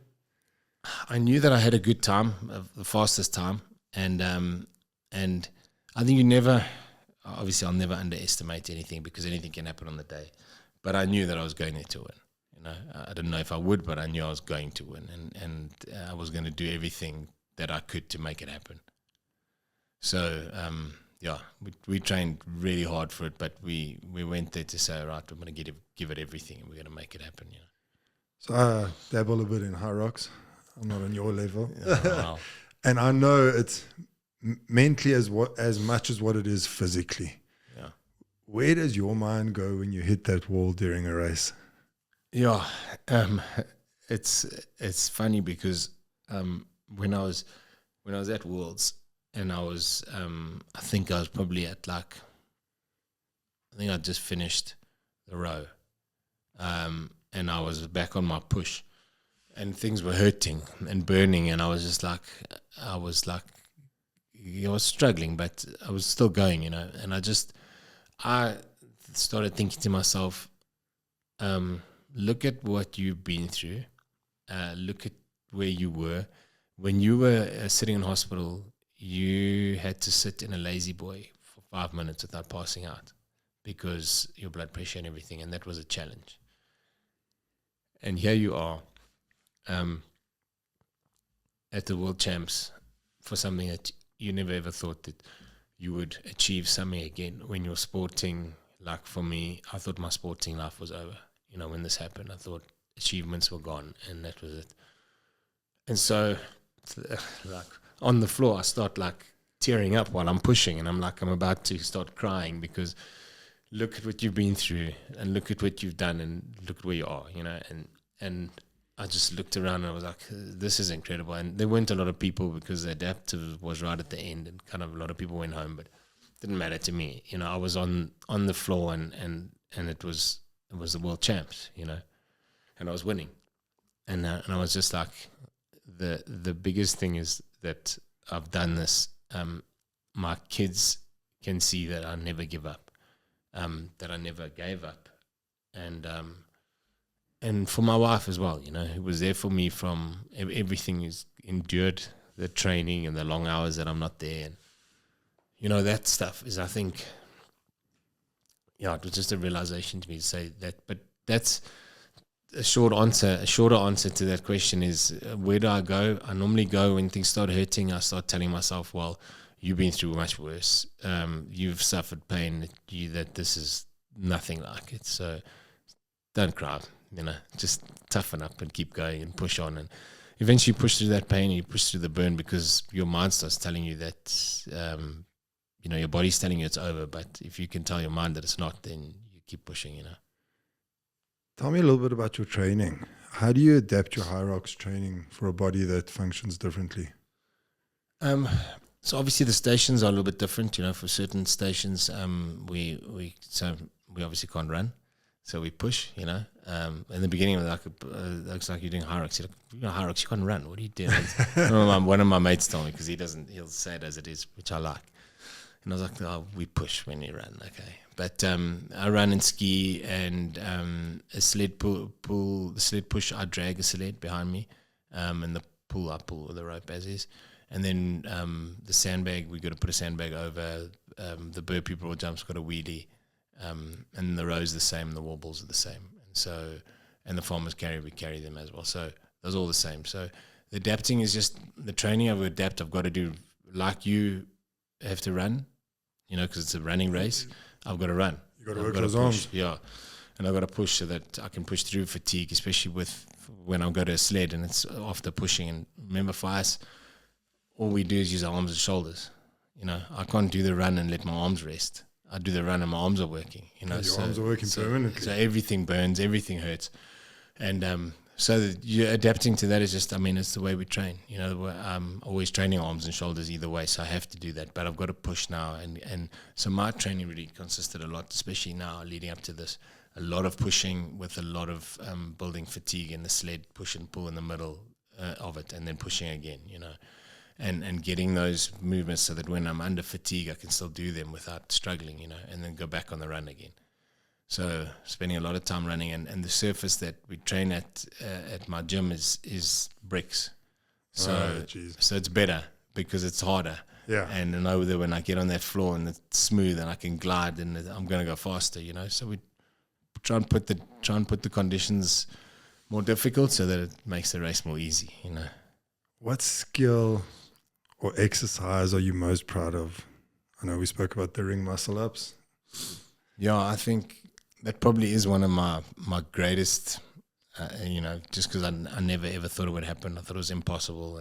I knew that I had a good time, the fastest time. And I think obviously I'll never underestimate anything because anything can happen on the day. But I knew that I was going there to win. You know, I didn't know if I would, but I knew I was going to win, and I was going to do everything that I could to make it happen. So yeah, we trained really hard for it, but we went there to say, all right, we're going to give it everything, and we're going to make it happen. You know. So I dabble a bit in Hyrox. I'm not on your level. Wow. And I know it's mentally as much as what it is physically. Yeah. Where does your mind go when you hit that wall during a race? Yeah, it's funny because when I was at Worlds and I think I was probably at I think I just finished the row, and I was back on my push. And things were hurting and burning, and I was struggling, but I was still going, you know. And I started thinking to myself, look at what you've been through, look at where you were. When you were sitting in hospital, you had to sit in a lazy boy for 5 minutes without passing out because your blood pressure and everything, and that was a challenge. And here you are. At the World Champs for something that you never ever thought that you would achieve something again when you're sporting. Like for me, I thought my sporting life was over. You know, when this happened, I thought achievements were gone, and that was it. And so, like on the floor, I start tearing up while I'm pushing, and I'm about to start crying because look at what you've been through, and look at what you've done, and look at where you are. You know, and I just looked around and I was like, this is incredible. And there weren't a lot of people because the adaptive was right at the end and kind of a lot of people went home, but it didn't matter to me. You know, I was on the floor and it was the world champs, you know, and I was winning. And I was just like, the biggest thing is that I've done this. My kids can see that I never give up, that I never gave up. And for my wife as well, you know, who was there for me from everything is endured, the training and the long hours that I'm not there. And, you know, that stuff is, I think, yeah, it was just a realization to me to say that. But that's a shorter answer to that question is, where do I go? I normally go when things start hurting, I start telling myself, well, you've been through much worse. You've suffered pain that this is nothing like it. So don't cry. You know, just toughen up and keep going and push on. And eventually you push through that pain and you push through the burn because your mind starts telling you that, you know, your body's telling you it's over. But if you can tell your mind that it's not, then you keep pushing, you know. Tell me a little bit about your training. How do you adapt your Hyrox training for a body that functions differently? So obviously the stations are a little bit different. For certain stations, we obviously can't run, so we push. In the beginning, looks like you're doing Hyrox. You're like, Hyrox, you can't run. What are you doing? One of my mates told me, because he'll say it as it is, which I like. And I was like, oh, we push when you run, okay. But I run and ski, and a sled pull, the sled push, I drag a sled behind me, and the pull, I pull the rope as is. And then the sandbag, we got to put a sandbag over. The burpee broad jump's got a wheelie, and the rows the same, the wobbles are the same. And the farmers carry, we carry them as well. So those are all the same. So the adapting is just the training I've got to do like you have to run, because it's a running race. I've got to run. You got to work those arms. Yeah. And I've got to push so that I can push through fatigue, especially when I go to a sled and it's after pushing. And remember, for us, all we do is use our arms and shoulders. I can't do the run and let my arms rest. I do the run and my arms are working. Your arms are working permanently. So everything burns, everything hurts. And so you're adapting to that is just, it's the way we train. I'm always training arms and shoulders either way, so I have to do that. But I've got to push now. And so my training really consisted a lot, especially now leading up to this, a lot of pushing with a lot of building fatigue in the sled, push and pull in the middle of it, and then pushing again, and getting those movements so that when I'm under fatigue, I can still do them without struggling, and then go back on the run again. So spending a lot of time running, and the surface that we train at my gym is bricks. So so it's better because it's harder. Yeah. And I know that when I get on that floor and it's smooth and I can glide and I'm going to go faster, So we try and put the conditions more difficult so that it makes the race more easy, What skill or exercise are you most proud of? I know we spoke about the ring muscle ups. Yeah, I think that probably is one of my greatest, just because I never ever thought it would happen. I thought it was impossible,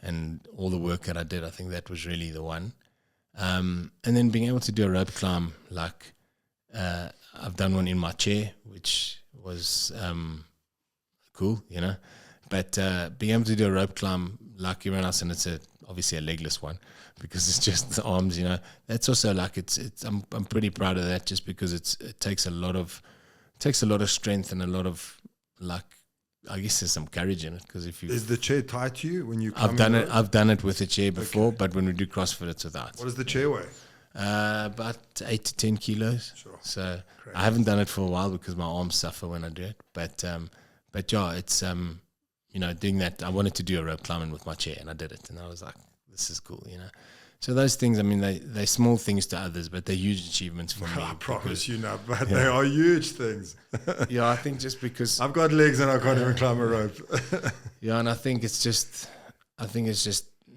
and all the work that I did, I think that was really the one. And then being able to do a rope climb, like I've done one in my chair, which was cool, But being able to do a rope climb like everyone else, and it's obviously a legless one because it's just the arms, That's also like I'm pretty proud of that, just because it takes a lot of strength and a lot of, like, I guess there's some courage in it, because if you is the chair tight to you when you come I've done it with a chair before, okay. But when we do CrossFit, it's without. What does the chair weigh? About 8 to 10 kilos. Sure. So I haven't done it for a while because my arms suffer when I do it. But yeah, it's doing that. I wanted to do a rope climbing with my chair, and I did it, and I was like, this is cool, So those things, they're small things to others, but they're huge achievements for me. I promise you not, but they are huge things. Yeah, I think just because I've got legs and I can't even climb a rope. Yeah, and I think it's just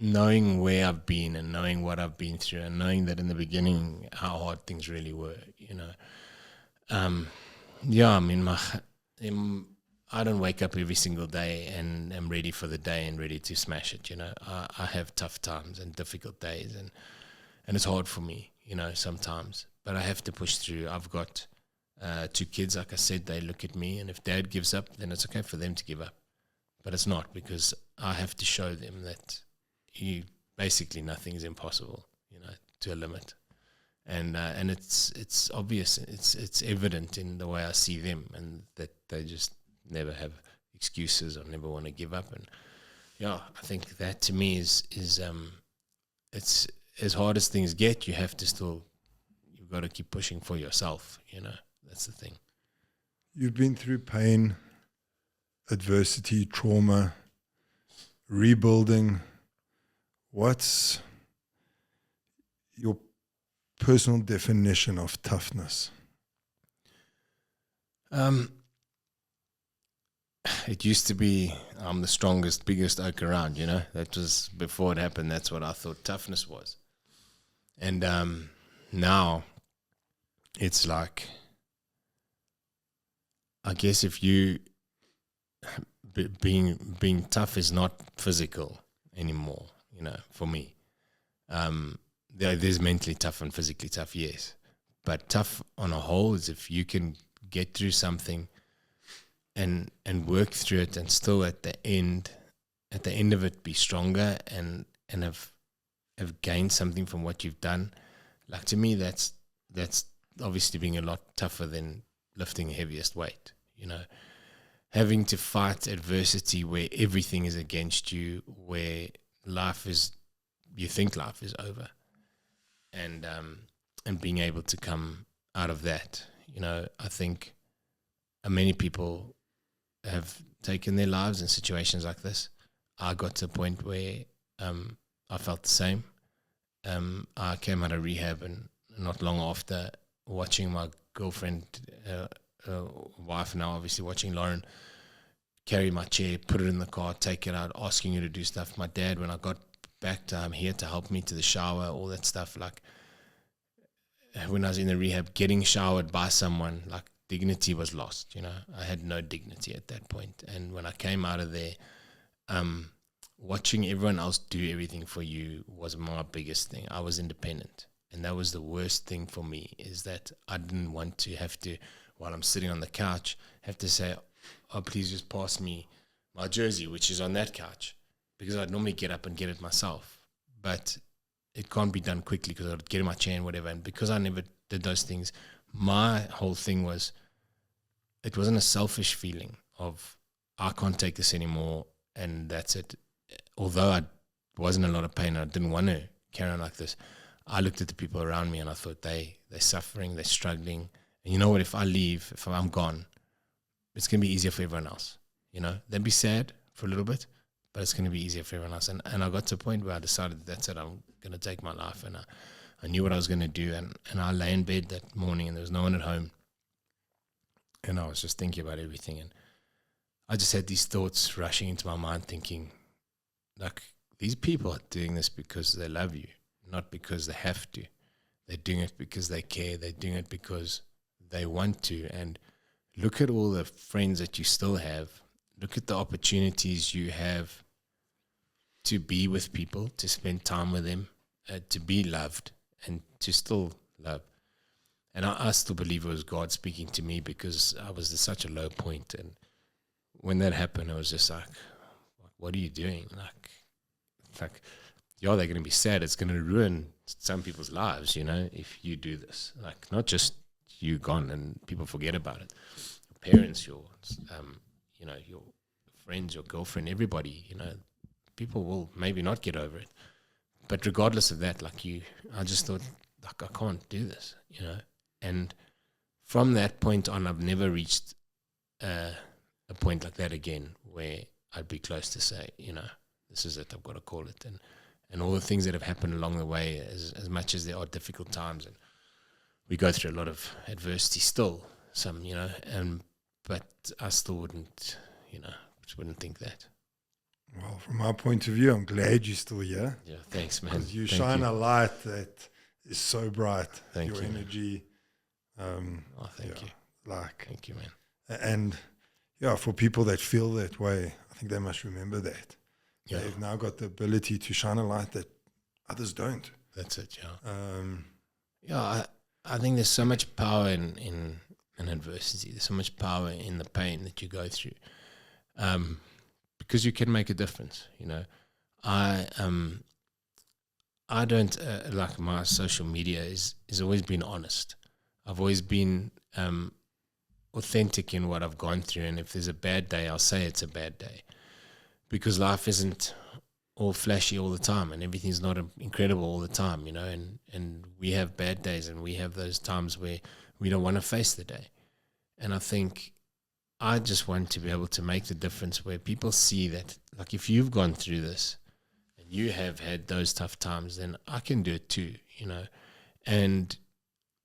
knowing where I've been and knowing what I've been through, and knowing that in the beginning how hard things really were. I don't wake up every single day and am ready for the day and ready to smash it. I have tough times and difficult days, and it's hard for me, sometimes. But I have to push through. I've got 2 kids, like I said. They look at me, and if Dad gives up, then it's okay for them to give up. But it's not, because I have to show them that basically nothing is impossible, to a limit. And it's obvious, it's evident in the way I see them, and that they just never have excuses or never want to give up. And yeah, I think that to me is it's as hard as things get, you've got to keep pushing for yourself. That's the thing. You've been through pain, adversity, trauma, rebuilding. What's your personal definition of toughness? It used to be I'm the strongest, biggest oak around, That was before it happened. That's what I thought toughness was. And now it's like, I guess if you being tough is not physical anymore, for me. There's mentally tough and physically tough, yes. But tough on a whole is if you can get through something and work through it, and still at the end of it be stronger and have gained something from what you've done. Like, to me, that's obviously being a lot tougher than lifting the heaviest weight, you know, having to fight adversity where everything is against you, where you think life is over, and being able to come out of that. You know, I think many people have taken their lives in situations like this. I got to a point where I felt the same. I came out of rehab, and not long after, watching my girlfriend, wife now, obviously, watching Lauren carry my chair, put it in the car, take it out, asking you to do stuff. My dad, when I got back to here to help me to the shower, all that stuff. Like, when I was in the rehab, getting showered by someone, like, dignity was lost, you know. I had no dignity at that point. And when I came out of there, watching everyone else do everything for you was my biggest thing. I was independent. And that was the worst thing for me, is that I didn't want to have to, while I'm sitting on the couch, have to say, oh, please just pass me my jersey, which is on that couch, because I'd normally get up and get it myself. But it can't be done quickly because I'd get in my chair and whatever. And because I never did those things, my whole thing was, it wasn't a selfish feeling of, I can't take this anymore and that's it. Although I wasn't in a lot of pain, I didn't want to carry on like this. I looked at the people around me and I thought, they're suffering, they're struggling. And you know what, if I leave, if I'm gone, it's going to be easier for everyone else. You know, they'd be sad for a little bit, but it's going to be easier for everyone else. And I got to a point where I decided, that's it, I'm going to take my life. And I knew what I was going to do. And I lay in bed that morning and there was no one at home. And I was just thinking about everything. And I just had these thoughts rushing into my mind, thinking, like, these people are doing this because they love you, not because they have to. They're doing it because they care. They're doing it because they want to. And look at all the friends that you still have. Look at the opportunities you have to be with people, to spend time with them, to be loved, and to still love. And I still believe it was God speaking to me, because I was at such a low point. And when that happened, I was just like, what are you doing? Like, yeah, they're going to be sad. It's going to ruin some people's lives, you know, if you do this. Like, not just you gone and people forget about it. Your parents, your friends, your girlfriend, everybody, you know, people will maybe not get over it. But regardless of that, I just thought, like, I can't do this, you know. And from that point on, I've never reached a point like that again, where I'd be close to say, you know, this is it, I've got to call it. And all the things that have happened along the way, as much as there are difficult times, and we go through a lot of adversity still, some, you know, but I still wouldn't, you know, just wouldn't think that. Well, from my point of view, I'm glad you're still here. Yeah, thanks, man. Because you shine a light that is so bright. Thank your you, energy. Thank you. Thank you, man. And yeah, for people that feel that way, I think they must remember that. Yeah. They've now got the ability to shine a light that others don't. That's it, yeah. I think there's so much power in adversity. There's so much power in the pain that you go through, because you can make a difference. You know, I don't like, my social media is always been honest. I've always been authentic in what I've gone through, and if there's a bad day, I'll say it's a bad day, because life isn't all flashy all the time, and everything's not incredible all the time, you know, and we have bad days, and we have those times where we don't want to face the day. And I think I just want to be able to make the difference where people see that, like, if you've gone through this and you have had those tough times, then I can do it too, you know. And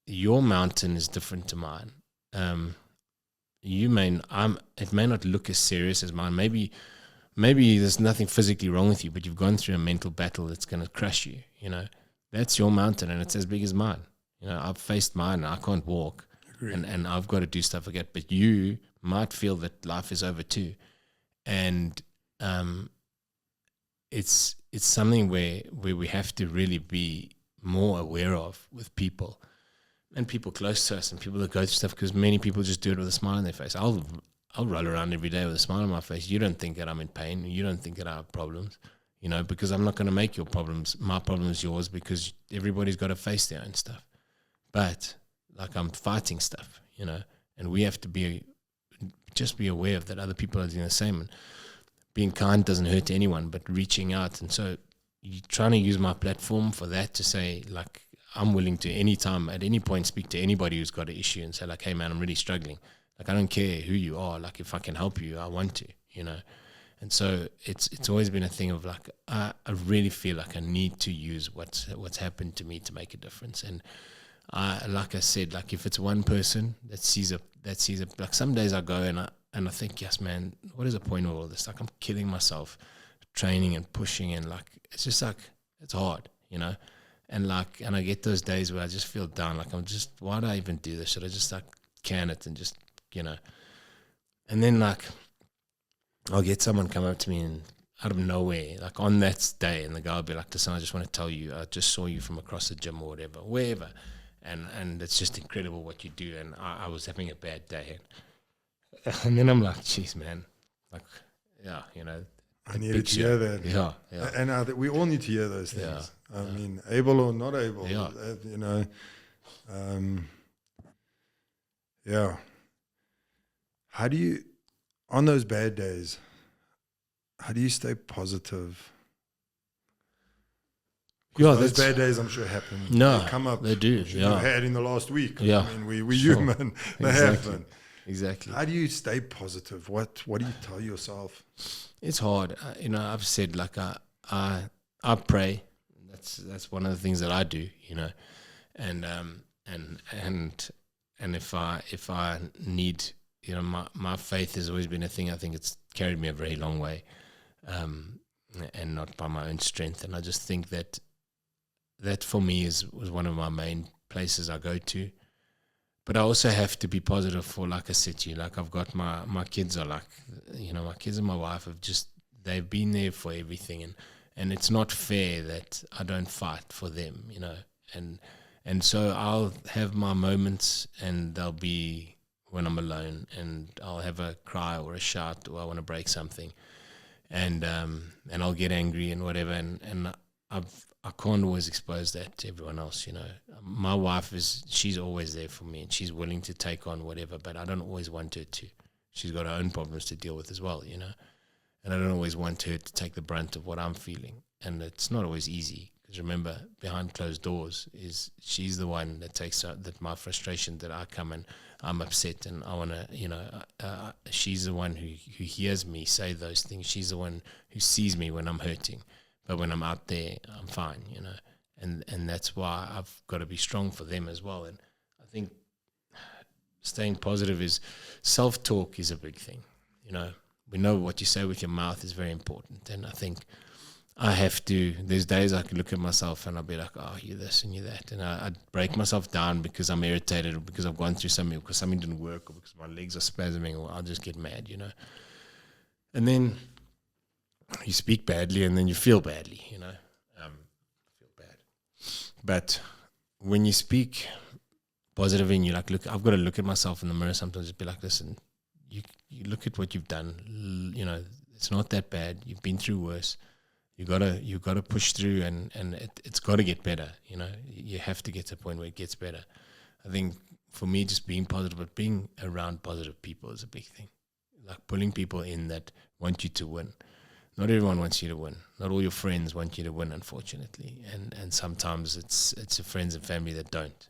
your mountain is different to mine. It may not look as serious as mine. Maybe there's nothing physically wrong with you, but you've gone through a mental battle that's going to crush you, you know. That's your mountain, and it's as big as mine. You know, I've faced mine, and I can't walk, and I've got to do stuff again. But you might feel that life is over too, and it's something where we have to really be more aware of with people, and people close to us, and people that go through stuff, because many people just do it with a smile on their face. I'll I'll roll around every day with a smile on my face. You don't think that I'm in pain. You don't think that I have problems, you know, because I'm not going to make your problems, my problems, yours, because everybody's got to face their own stuff. But like I'm fighting stuff, you know, and we have to just be aware of that other people are doing the same. And being kind doesn't hurt anyone, but reaching out. And so you're trying to use my platform for that to say, like, I'm willing to anytime, at any point, speak to anybody who's got an issue and say, like, hey, man, I'm really struggling. Like, I don't care who you are. Like, if I can help you, I want to, you know. And so it's always been a thing of, like, I really feel like I need to use what's happened to me to make a difference. And like I said, like, if it's one person that sees a, like, some days I go and I think, yes, man, what is the point of all this? Like, I'm killing myself training and pushing, and, like, it's just, like, it's hard, you know. And I get those days where I just feel down. Like, why do I even do this? Should I just, like, can it and just, you know? And then, like, I'll get someone come up to me and out of nowhere, like, on that day, and the guy will be like, listen, I just want to tell you, I just saw you from across the gym or whatever, wherever. And it's just incredible what you do. And I was having a bad day. And then I'm like, geez, man, like, yeah, you know. I needed to hear that. Yeah. And we all need to hear those things. I mean, able or not able, you know. Yeah. How do you, on those bad days, how do you stay positive? Yeah, those bad days, I'm sure, happen. No, they come up. They do. You had in the last week. Yeah, I mean, we're human. They happen. Exactly. How do you stay positive? What do you tell yourself? It's hard. You know, I've said, like, I pray. That's one of the things that I do. You know, and if I need, you know, my faith has always been a thing. I think it's carried me a very long way, and not by my own strength. And I just think that for me was one of my main places I go to. But I also have to be positive for, like I said to you, like, I've got my kids are, like, you know, my kids and my wife they've been there for everything, and it's not fair that I don't fight for them, you know, and so I'll have my moments, and they'll be when I'm alone, and I'll have a cry or a shout, or I want to break something, and I'll get angry and whatever, and I can't always expose that to everyone else, you know. My wife she's always there for me, and she's willing to take on whatever, but I don't always want her to. She's got her own problems to deal with as well, you know. And I don't always want her to take the brunt of what I'm feeling. And it's not always easy, because remember, behind closed doors she's the one that takes that my frustration, that I come and I'm upset and I want to, you know, she's the one who hears me say those things. She's the one who sees me when I'm hurting. But when I'm out there, I'm fine, you know, and that's why I've got to be strong for them as well. And I think staying positive self-talk is a big thing, you know. We know what you say with your mouth is very important, and I think I have to. There's days I can look at myself and I'll be like, oh, you this and you that, and I'd break myself down because I'm irritated, or because I've gone through something, or because something didn't work, or because my legs are spasming, or I'll just get mad, you know. And then you speak badly, and then you feel badly, you know. Feel bad. But when you speak positive and you're like, look, I've got to look at myself in the mirror sometimes, just be like, listen, you look at what you've done, you know, it's not that bad. You've been through worse. You gotta push through, and it's got to get better, you know. You have to get to a point where it gets better. I think for me, just being positive, but being around positive people is a big thing. Like pulling people in that want you to win. Not everyone wants you to win. Not all your friends want you to win, unfortunately. And sometimes it's your friends and family that don't.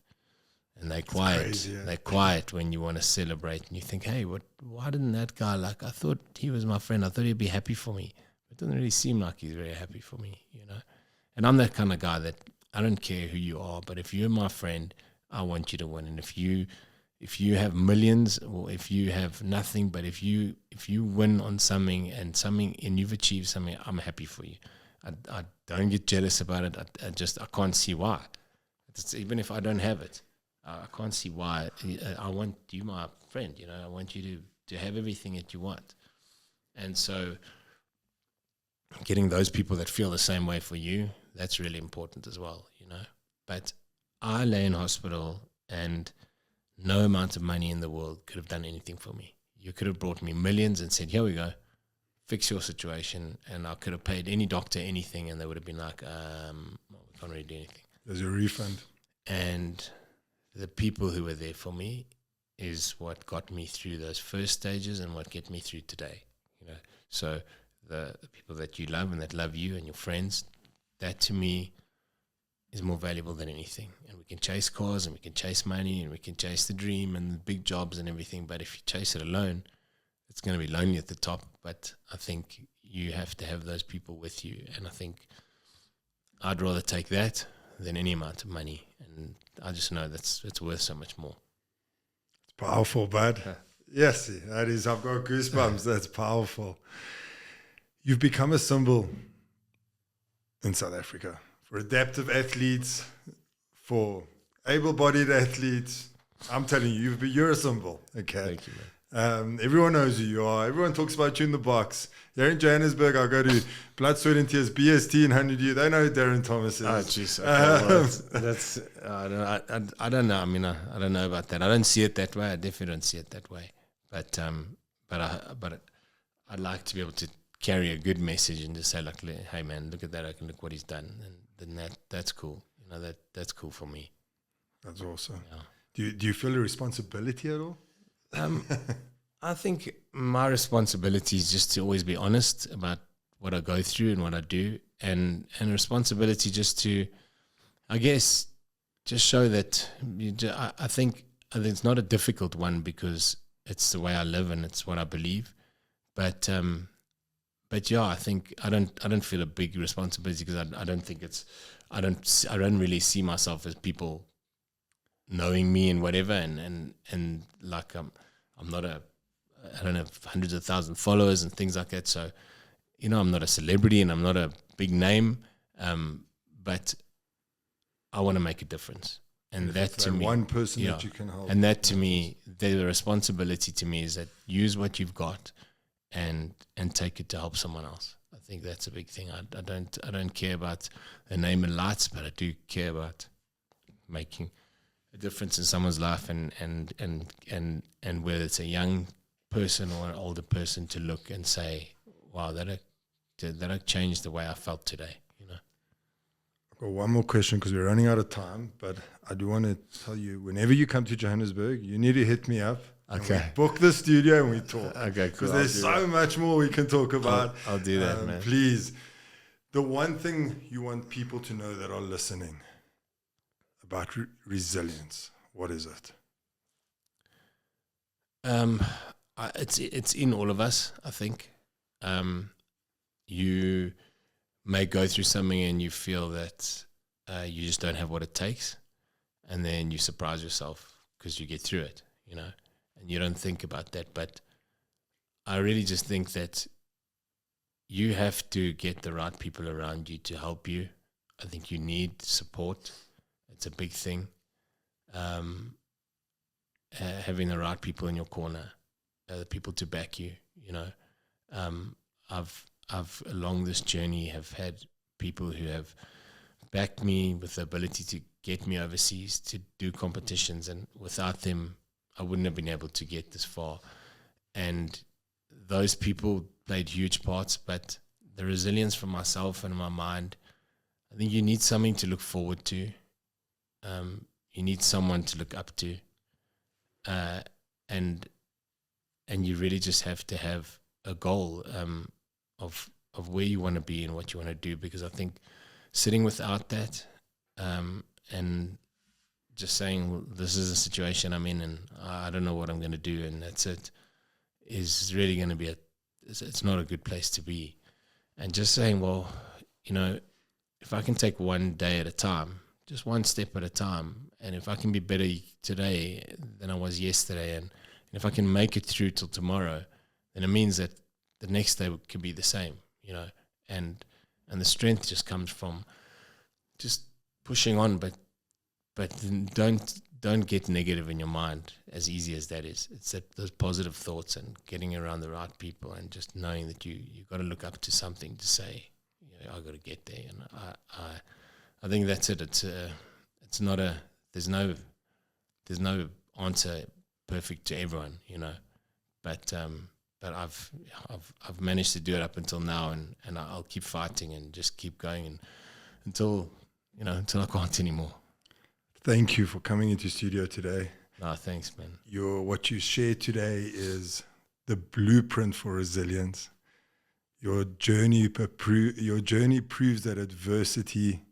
And they're quiet. Crazy, yeah. They're quiet when you want to celebrate. And you think, hey, why didn't that guy, like, I thought he was my friend. I thought he'd be happy for me. It doesn't really seem like he's very happy for me, you know. And I'm that kind of guy that I don't care who you are, but if you're my friend, I want you to win. And if you have millions, or if you have nothing, but if you win on something and you've achieved something, I'm happy for you. I don't get jealous about it. I can't see why. Even if I don't have it, I can't see why. I want you, my friend. You know, I want you to have everything that you want. And so, getting those people that feel the same way for you, that's really important as well. You know, but I lay in hospital and no amount of money in the world could have done anything for me. you could have brought me millions and said, here we go, fix your situation. And I could have paid any doctor anything, and they would have been like, we can't really do anything. There's a refund. And the people who were there for me is what got me through those first stages and what get me through today. So the people that you love and that love you and your friends, that to me is more valuable than anything. And we can chase cars and we can chase money and we can chase the dream and the big jobs and everything, but if you chase it alone, it's going to be lonely at the top. But I think you have to have those people with you, and I think I'd rather take that than any amount of money, and I just know it's worth so much more. It's powerful, bud. Yes, that is. I've got goosebumps. That's powerful. You've become a symbol in South Africa for adaptive athletes, for able-bodied athletes. I'm telling you, you're a symbol. Okay. Thank you, man. Everyone knows who you are. Everyone talks about you in the box. Here in Johannesburg, I go to Blood, Sweat and Tears, BST and 100U. They know who Darren Thomas is. Oh, jeez. Okay, well, that's I don't know. I mean, I don't know about that. I don't see it that way. I definitely don't see it that way. But I'd like to be able to carry a good message and just say, like, hey, man, look at that. I can look what he's done. And then that's cool. That's cool for me. That's awesome. Yeah. Do you feel a responsibility at all? I think my responsibility is just to always be honest about what I go through and what I do, and responsibility just to, I guess, just show that I think it's not a difficult one because it's the way I live and it's what I believe. But yeah, I think I don't feel a big responsibility because I don't think I don't really see myself as people knowing me and whatever, and like I'm not I don't have hundreds of thousands of followers and things like that. So, I'm not a celebrity and I'm not a big name, but I want to make a difference. And that to me, one person that you can help. And that to me, the responsibility to me is that use what you've got and take it to help someone else. I think that's a big thing. I don't care about the name and lights, but I do care about making a difference in someone's life, and whether it's a young person or an older person, to look and say, wow, that changed the way I felt today. I've got one more question because we're running out of time, but I do want to tell you, whenever you come to Johannesburg, you need to hit me up. Okay. Book the studio and we talk. Okay, cool. Because there's so much more we can talk about. I'll do that, man. Please. The one thing you want people to know that are listening about resilience, what is it? It's in all of us, I think. You may go through something and you feel that you just don't have what it takes, and then you surprise yourself because you get through it, and you don't think about that. But I really just think that you have to get the right people around you to help you. I think you need support. It's a big thing. Having the right people in your corner, the people to back you. I've along this journey have had people who have backed me with the ability to get me overseas to do competitions, and without them, I wouldn't have been able to get this far. And those people played huge parts, but the resilience from myself and my mind, I think you need something to look forward to. You need someone to look up to, and you really just have to have a goal of where you want to be and what you want to do. Because I think sitting without that, and just saying, well, this is a situation I'm in and I don't know what I'm going to do and that's it, is really going to be it's not a good place to be. And just saying, well, if I can take one day at a time, just one step at a time, and if I can be better today than I was yesterday, and if I can make it through till tomorrow, then it means that the next day could be the same, and the strength just comes from just pushing on, but don't get negative in your mind, as easy as that is. It's those positive thoughts and getting around the right people and just knowing that you got to look up to something to say, I got to get there. And I think that's it. It's not there's no answer perfect to everyone, but I've managed to do it up until now, and I'll keep fighting and just keep going and until I can't anymore. Thank you for coming into studio today. No, thanks, man. What you shared today is the blueprint for resilience. Your journey proves that adversity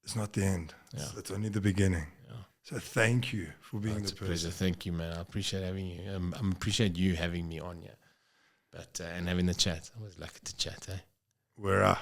is not the end. Yeah. It's only the beginning. Yeah. So thank you for being It's the a pleasure. person. Thank you, man. I appreciate having you. I appreciate you having me on here, and having the chat. I was lucky to chat, eh? We're out.